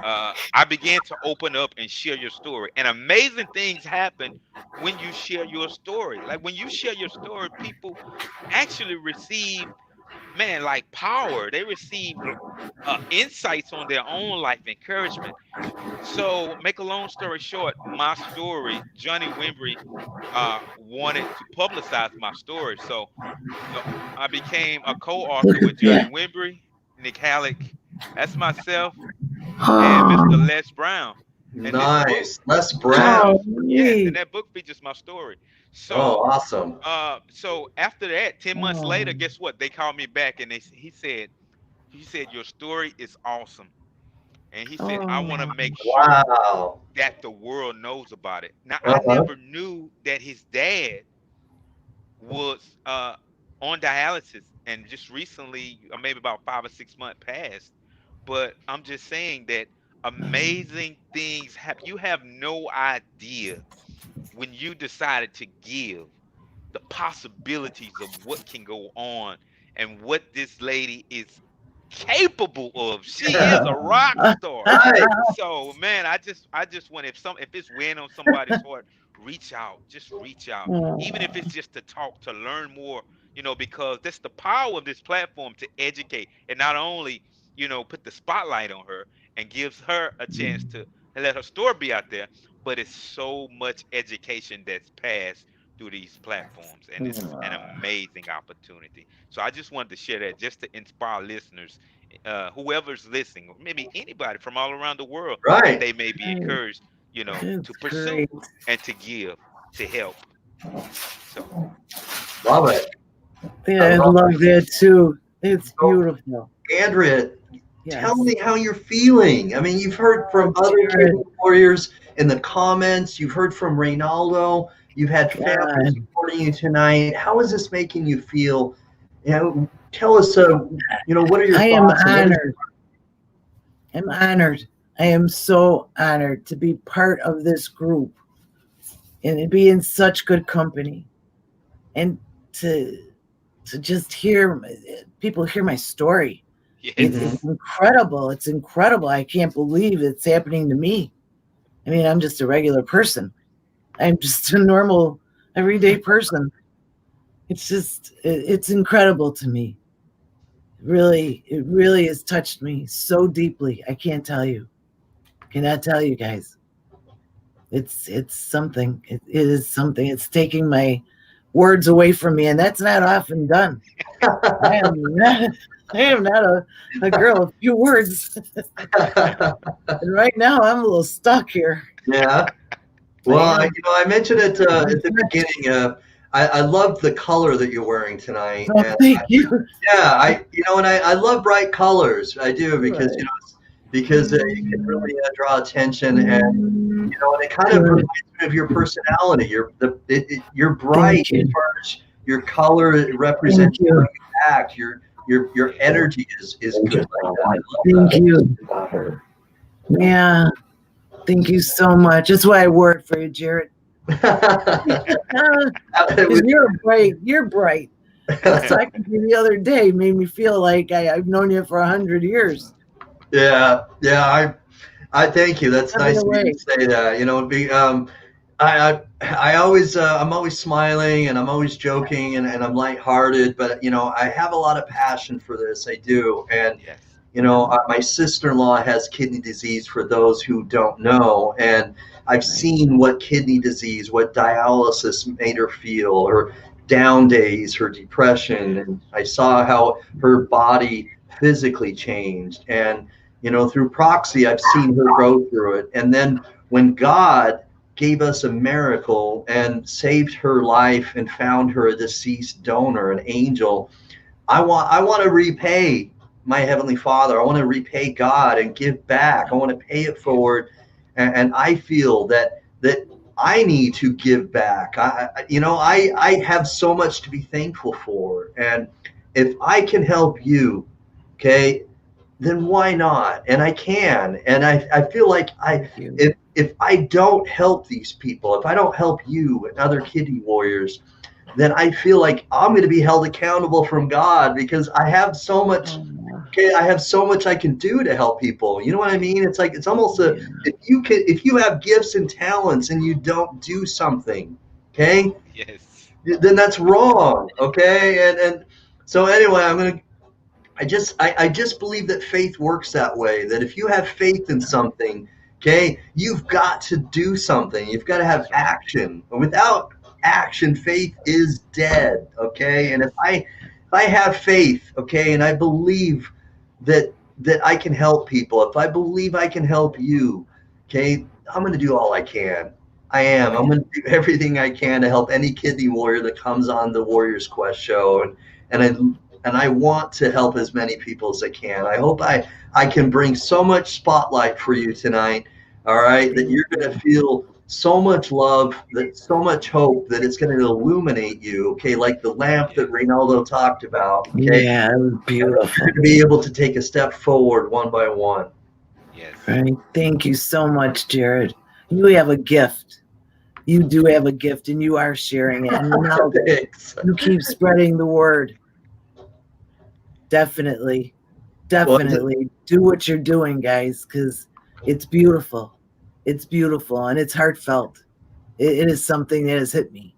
I began to open up and share your story. And amazing things happen when you share your story. Like when you share your story, people actually receive, man, like power. They receive insights on their own life, encouragement. So, make a long story short, my story, Johnny Wimbrey wanted to publicize my story. So, uh, I became a co-author Look with at Johnny that. Wimbrey, Nick Halleck, that's myself, and Mr. Oh, Les Brown. And this book, Nice. Les yes, Brown. oh, yes, and neat. that book features my story. Oh, So, awesome. so after that, 10 months Oh, later, guess what? They called me back, and he said your story is awesome, and he said I want to oh, make sure Wow. that the world knows about it. Now, I Uh-huh. never knew that his dad was on dialysis, and just recently, maybe about 5 or 6 months passed. But I'm just saying that amazing things happen. You have no idea when you decided to give, the possibilities of what can go on and what this lady is capable of. She is Yeah. a rock star. Right. So man, I just want, if it's weighing on somebody's heart, reach out. Just reach out. Even if it's oh, just to talk, to learn more, because that's the power of this platform, to educate and not only, put the spotlight on her and gives her a chance to let her story be out there, but it's so much education that's passed through these platforms, and it's an amazing opportunity. So I just wanted to share that, just to inspire listeners, whoever's listening, or maybe anybody from all around the world, that Right. they may be oh, encouraged, that's to pursue great. and to give, to help. So Love it. Yeah, I I love love that too. It's it. So, beautiful. Andrea, tell Yes. me how you're feeling. I mean, you've heard Oh, from other Jared, kidney warriors in the comments. You've heard from Reynaldo. You've had family God, supporting you tonight. How is this making you feel? Tell us, what are your I am thoughts, and what is? honored. I'm honored. I am so honored to be part of this group. and be in such good company, and to just hear people hear my story. Yes. It's incredible. It's incredible. I can't believe it's happening to me. I mean, I'm just a regular person. I'm just a normal, everyday person. It's just, it's incredible to me. Really, it really has touched me so deeply. I can't tell you. Cannot tell you guys. It's something. It is something. It's taking my words away from me, and that's not often done. I am not. I am not a girl of few words. And right now, I'm a little stuck here. Yeah. Well, I mentioned it at the beginning. I love the color that you're wearing tonight, Oh, and thank you. yeah, and I love bright colors. I do because because you can really draw attention, and and it kind of reminds me of your personality. You're bright as far as your color represents how you act. Your energy is good like that. Thank you. Yeah. Thank you so much. That's why I wore it for you, Jared. You're bright. Talking to you the other day made me feel like I've known you for 100 years. Yeah, I thank you. That's nice of you to say that. I always I'm always smiling and I'm always joking and I'm lighthearted, but I have a lot of passion for this. I do, and Yes. my sister-in-law has kidney disease, for those who don't know, and I've seen what kidney disease, what dialysis made her feel, her down days, her depression, and I saw how her body physically changed. And through proxy, I've seen her go through it. And then when God gave us a miracle and saved her life and found her a deceased donor, an angel, I want to repay my Heavenly Father. I want to repay God and give back. I want to pay it forward, and I feel that I need to give back. I have so much to be thankful for, and if I can help you, okay, then why not? And I can, and I feel like if I don't help these people, if I don't help you and other kidney warriors, then I feel like I'm going to be held accountable from God, because I have so much. Okay, I have so much I can do to help people. You know what I mean? It's like, it's almost if you have gifts and talents and you don't do something, okay, Yes. then that's wrong. Okay, and so anyway, I just believe that faith works that way. That if you have faith in something, okay, you've got to do something. You've got to have action. Without action, faith is dead. Okay, and if I have faith, okay, and I believe that I can help people, if I believe I can help you, okay, I'm going to do all I can. I am. I'm going to do everything I can to help any kidney warrior that comes on the Warriors Quest show, and I want to help as many people as I can. I hope I can bring so much spotlight for you tonight, all right, that you're going to feel so much love, that so much hope, that it's going to illuminate you, okay, like the lamp that Reynaldo talked about, okay? Yeah, beautiful. You're going to be able to take a step forward one by one. Yes. Right. Thank you so much, Jared. You have a gift. You do have a gift, and you are sharing it. And now you keep spreading the word. Definitely. Definitely. Do what you're doing, guys, because it's beautiful. It's beautiful, and it's heartfelt. It is something that has hit me.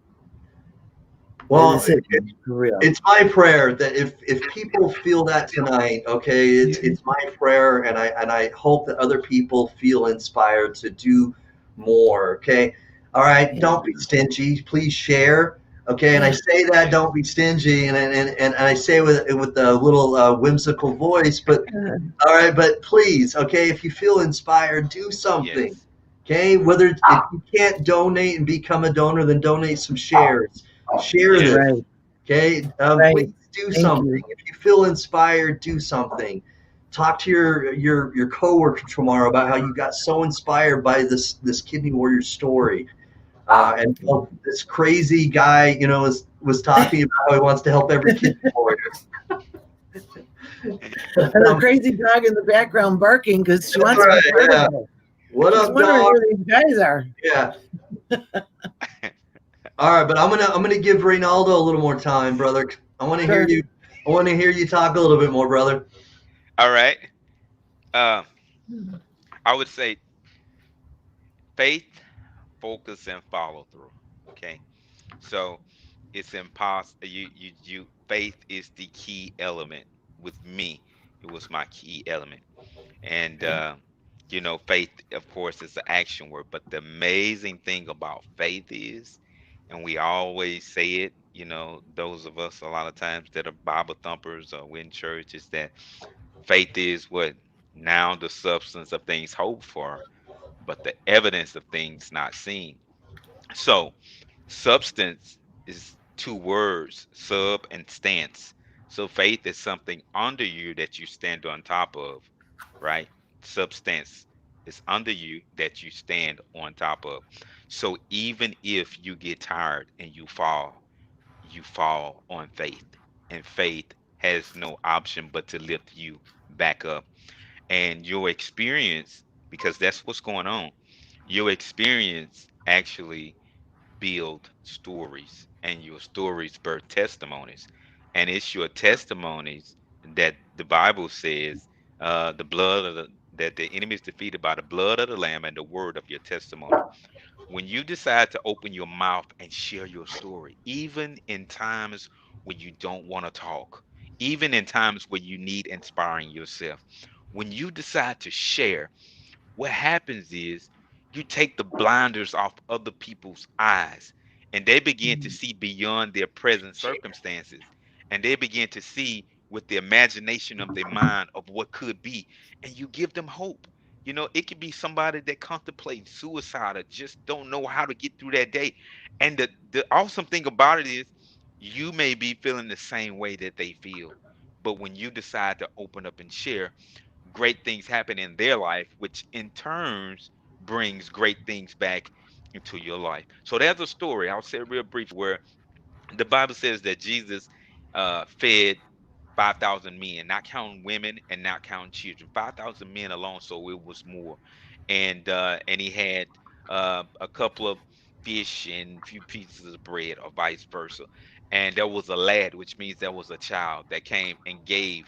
Well, it's my prayer that if people feel that tonight, okay, it's my prayer, and I hope that other people feel inspired to do more. Okay, all right, don't be stingy. Please share. Okay, and I say that, don't be stingy, and I say with a little whimsical voice, but all right, but please, okay, if you feel inspired, do something. Yes. Okay, whether if you can't donate and become a donor, then donate some shares. Share this. Right. Okay, please do something. If you feel inspired, do something. Talk to your coworker tomorrow about how you got so inspired by this kidney warrior story. And this crazy guy, was talking about how he wants to help every kidney warrior. And the crazy dog in the background barking because she wants to be part of it. What She's up, wondering dog? where these guys are. Yeah. All right, but I'm gonna give Reynaldo a little more time, brother. I want to hear Sure. you. I want to hear you talk a little bit more, brother. All right. Uh, I would say faith, focus, and follow through. Okay. So it's impossible. Faith is the key element. With me, it was my key element. And, faith, of course, is the action word. But the amazing thing about faith is, and we always say it, those of us a lot of times that are Bible thumpers or we're in church, is that faith is what? Now the substance of things hoped for, but the evidence of things not seen. So, substance is two words, sub and stance. So faith is something under you that you stand on top of, right? Substance is under you that you stand on top of. So even if you get tired and you fall on faith. And faith has no option but to lift you back up. And your experience, because that's what's going on, your experience actually build stories, and your stories birth testimonies, and it's your testimonies that the Bible says, the blood of the that the enemy is defeated by the blood of the lamb and the word of your testimony. When you decide to open your mouth and share your story, even in times when you don't want to talk, even in times when you need inspiring yourself, when you decide to share, what happens is you take the blinders off other people's eyes, and they begin to see beyond their present circumstances, and they begin to see with the imagination of their mind of what could be, and you give them hope. It could be somebody that contemplates suicide or just don't know how to get through that day. And the awesome thing about it is you may be feeling the same way that they feel. But when you decide to open up and share, great things happen in their life, which in turns brings great things back into your life. So there's a story, I'll say it real brief, where the Bible says that Jesus fed 5,000 men, not counting women and not counting children. 5,000 men alone, so it was more. And he had a couple of fish and a few pieces of bread, or vice versa. And there was a lad, which means there was a child that came and gave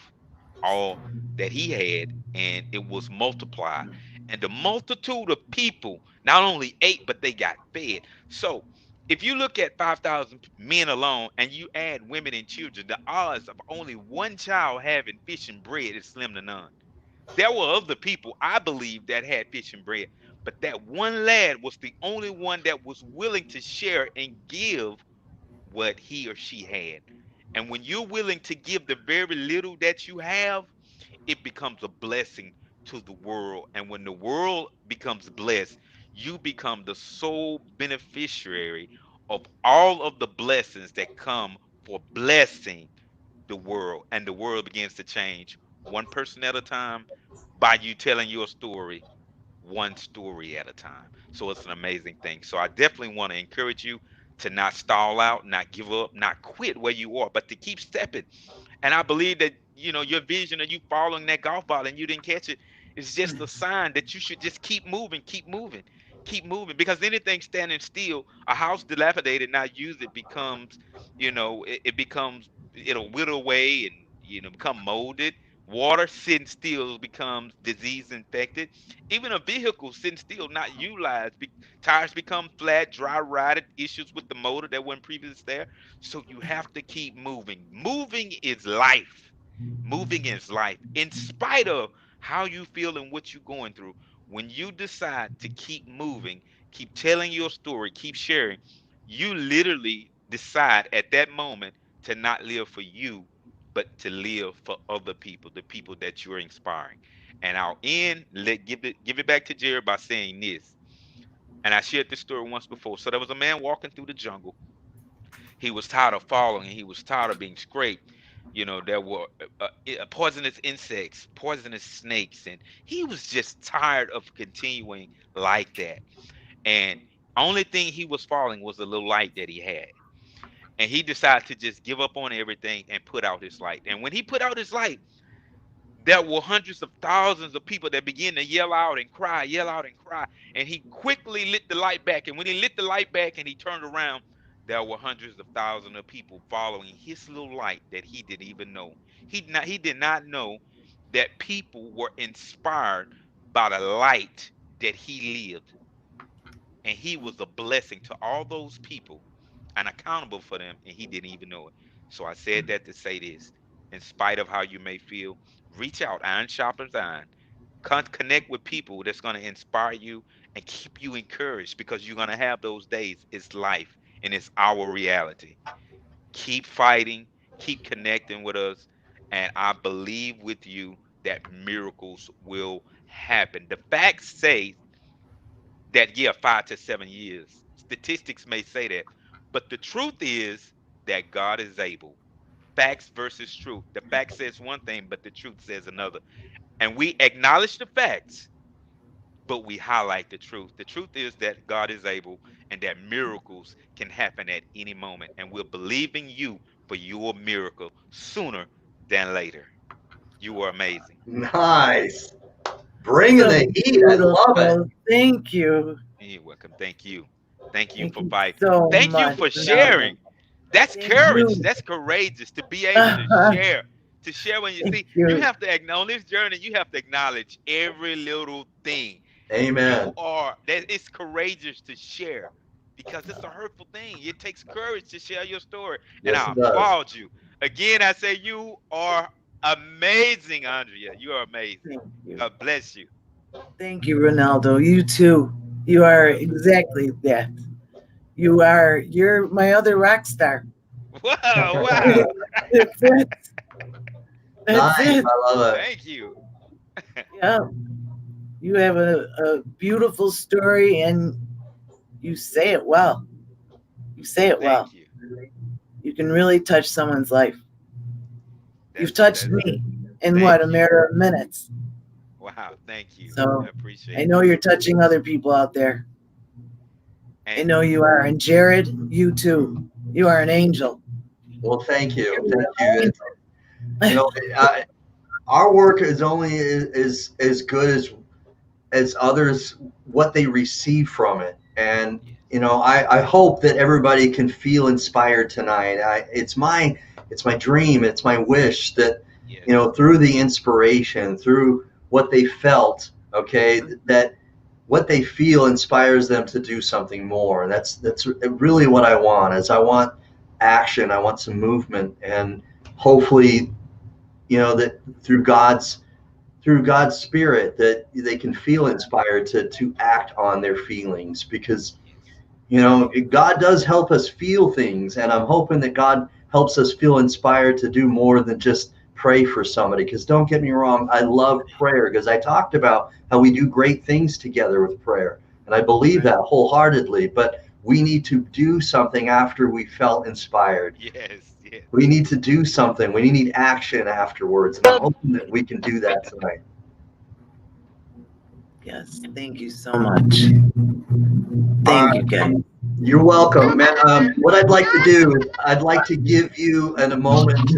all that he had, and it was multiplied. And the multitude of people not only ate, but they got fed. So if you look at 5,000 men alone and you add women and children, the odds of only one child having fish and bread is slim to none. There were other people, I believe, that had fish and bread, but that one lad was the only one that was willing to share and give what he or she had. And when you're willing to give the very little that you have, it becomes a blessing to the world. And when the world becomes blessed, you become the sole beneficiary of all of the blessings that come for blessing the world. And the world begins to change one person at a time by you telling your story one story at a time. So it's an amazing thing. So I definitely want to encourage you to not stall out, not give up, not quit where you are, but to keep stepping. And I believe that, your vision of you following that golf ball and you didn't catch it is just a sign that you should just keep moving, keep moving, keep moving. Because anything standing still, a house dilapidated, not used, it becomes, it becomes, it'll wither away and, become molded. Water sitting still becomes disease infected. Even a vehicle sitting still, not utilized, tires become flat, dry rotted, issues with the motor that weren't previously there. So you have to keep moving. Moving is life. Moving is life. In spite of how you feel and what you're going through, when you decide to keep moving, keep telling your story, keep sharing, you literally decide at that moment to not live for you, but to live for other people, the people that you're inspiring. And I'll end, give it back to Jared by saying this. And I shared this story once before. So there was a man walking through the jungle. He was tired of falling, and he was tired of being scraped. There were poisonous insects, poisonous snakes, and he was just tired of continuing like that. And only thing he was falling was the little light that he had. And he decided to just give up on everything and put out his light. And when he put out his light, there were hundreds of thousands of people that began to yell out and cry, yell out and cry. And he quickly lit the light back. And when he lit the light back and he turned around, there were hundreds of thousands of people following his little light that he didn't even know. He did not know that people were inspired by the light that he lived. And he was a blessing to all those people and accountable for them, and he didn't even know it. So I said that to say this: in spite of how you may feel, reach out, iron sharpens iron. Connect with people that's going to inspire you and keep you encouraged, because you're going to have those days. It's life and it's our reality. Keep fighting, keep connecting with us, and I believe with you that miracles will happen. The facts say that, yeah, 5 to 7 years. Statistics may say that, but the truth is that God is able. Facts versus truth. The fact says one thing, but the truth says another. And we acknowledge the facts, but we highlight the truth. The truth is that God is able and that miracles can happen at any moment. And we're believing you for your miracle sooner than later. You are amazing. Nice. Bringing So the heat. I love it. beautiful. Thank you. You're welcome. Thank you. Thank you Thank for you fighting. so Thank you much, for Ronaldo. sharing. That's Thank courage. you. That's courageous to be able to share. To share when you Thank see, you you. have to on this journey, you have to acknowledge every little thing. You Amen. are that it's courageous to share because it's a hurtful thing. It takes courage to share your story. And Yes, I it does. applaud you. Again, I say you are amazing, Andrea. You are amazing. Thank you. God bless you. Thank you, Ronaldo. You too. You You're are welcome. exactly that. You're my other rock star. Wow, wow. That's it. That's Nice. it. I love it. Thank you. Yeah. You have a beautiful story and you say it well. You say it well. Thank you. You can really touch someone's life. You've touched That's me in what, a thank you. matter of minutes. Wow, thank you. I So I appreciate know that. you're touching other people out there. I And know you are. And Jared, you too. You are an angel. Well, thank you. You're Thank you. an You know, I, our work is only as good as others what they receive from it. And yes, you know, I hope that everybody can feel inspired tonight. It's my dream, it's my wish that yes, you know through the inspiration, through what they felt, okay, that what they feel inspires them to do something more. And that's really what I want. Is I want action, I want some movement, and hopefully, you know, that through God's spirit that they can feel inspired to act on their feelings because yes, you know God does help us feel things, and I'm hoping that God helps us feel inspired to do more than just pray for somebody. Because don't get me wrong, I love prayer because I talked about how we do great things together with prayer, and I believe right. that wholeheartedly. But we need to do something after we felt inspired. Yes, yes. We need to do something. We need action afterwards, and I'm hoping that we can do that tonight. Yes. Thank you so much. Uh, Thank you, guys. you're welcome, man. What I'd like to do is I'd like to give you in a moment,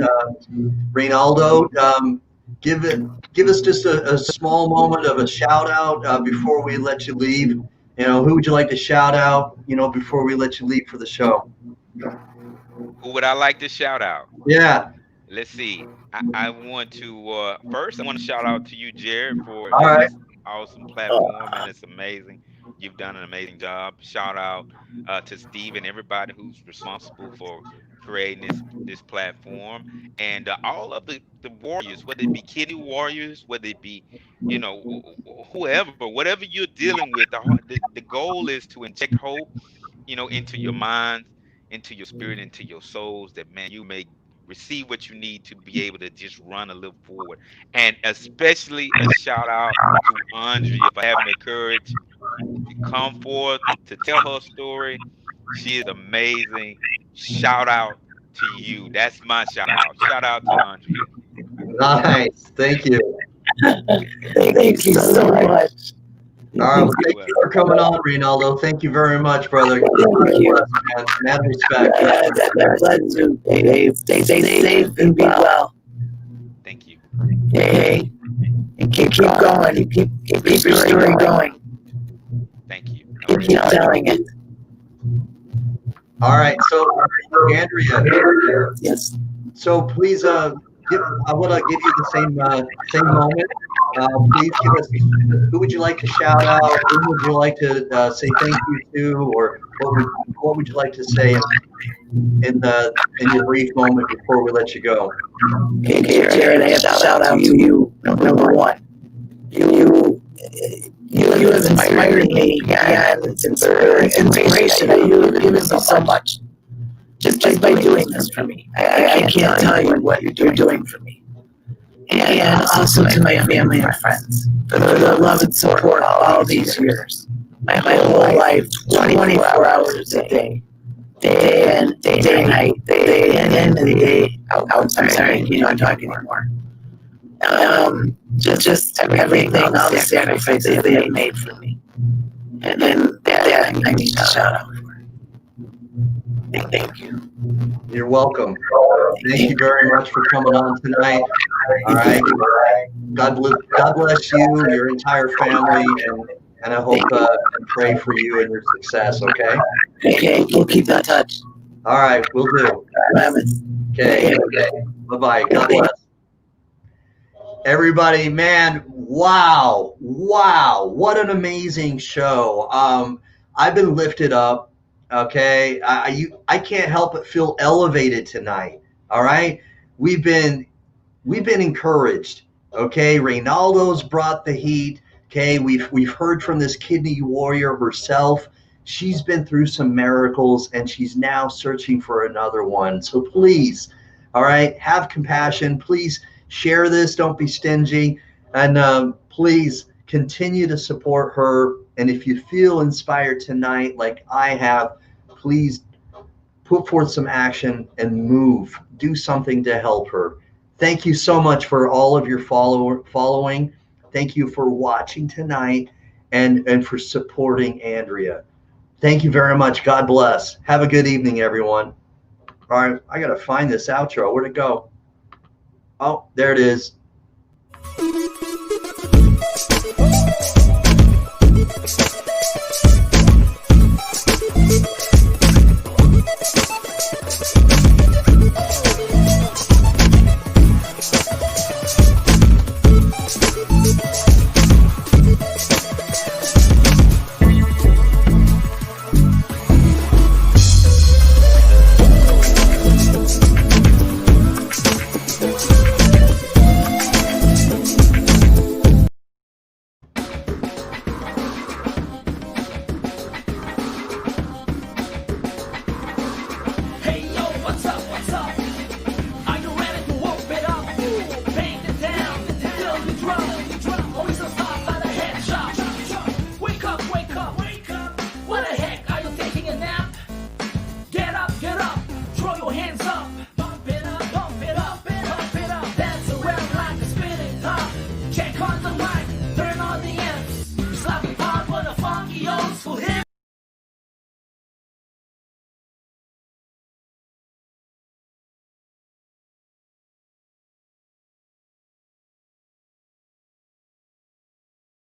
Reynaldo. Give it, give us just a small moment of a shout out before we let you leave. You know, who would you like to shout out? You know, before we let you leave for the show. Who would I like to shout out? Yeah. Let's see. I want to first I want to shout out to you, Jared, for All right. this awesome Oh, platform, and it's amazing. You've done an amazing job. Shout out to Steve and everybody who's responsible for creating this platform, and all of the warriors, whether it be kidney warriors, whether it be whoever, whatever you're dealing with. The goal is to inject hope, into your minds, into your spirit, into your souls, that man, you may receive what you need to be able to just run a little forward. And especially a shout out to Andrea for having the courage to come forth to tell her story. She is amazing. Shout out to you. That's my shout out. Shout out to Andrea. Nice. Thank you. thank you so much. All right. Well, You're thank you welcome. for coming on, Reynaldo. Thank you very much, brother. God Thank you. bless, man. Mad respect. God bless you. Stay safe and be well. Thank you. Hey. And keep going. Keep your story going. Thank you. Keep telling it. All right. So, Andrea. Yes. So please, I want to give you the same moment. Please give us. Who would you like to shout out? Who would you like to say thank you to, or what would you like to say in your brief moment before we let you go? Okay, Jared, I have to shout out to you. Number one, you have inspired me beyond inspiration. You've given me so much just by doing this for me. I can't tell you what you're doing for me. And also to my family and friends for the love and support all these years. My whole life, 24 hours a day. Day and night, day in and day out. I'm sorry, you don't talk anymore. Just everything, all the sacrifices they have made for me. And then that I need to shout out for. Thank you. You're welcome. Thank you very much for coming on tonight. All right. God bless you, your entire family, and I hope and pray for you and your success. Okay. Okay, we'll keep in touch. All right, we'll do. Okay. Bye-bye. God bless. Everybody, man, wow, what an amazing show. I've been lifted up, okay? I can't help but feel elevated tonight, all right? We've been encouraged, okay? Reynaldo's brought the heat, okay? We've heard from this kidney warrior herself. She's been through some miracles, and she's now searching for another one. So please, all right, have compassion. Please share this. Don't be stingy. And please continue to support her. And if you feel inspired tonight, like I have, please put forth some action and move. Do something to help her. Thank you so much for all of your following. Thank you for watching tonight and for supporting Andrea. Thank you very much. God bless. Have a good evening, everyone. All right, I got to find this outro. Where'd it go? Oh, there it is.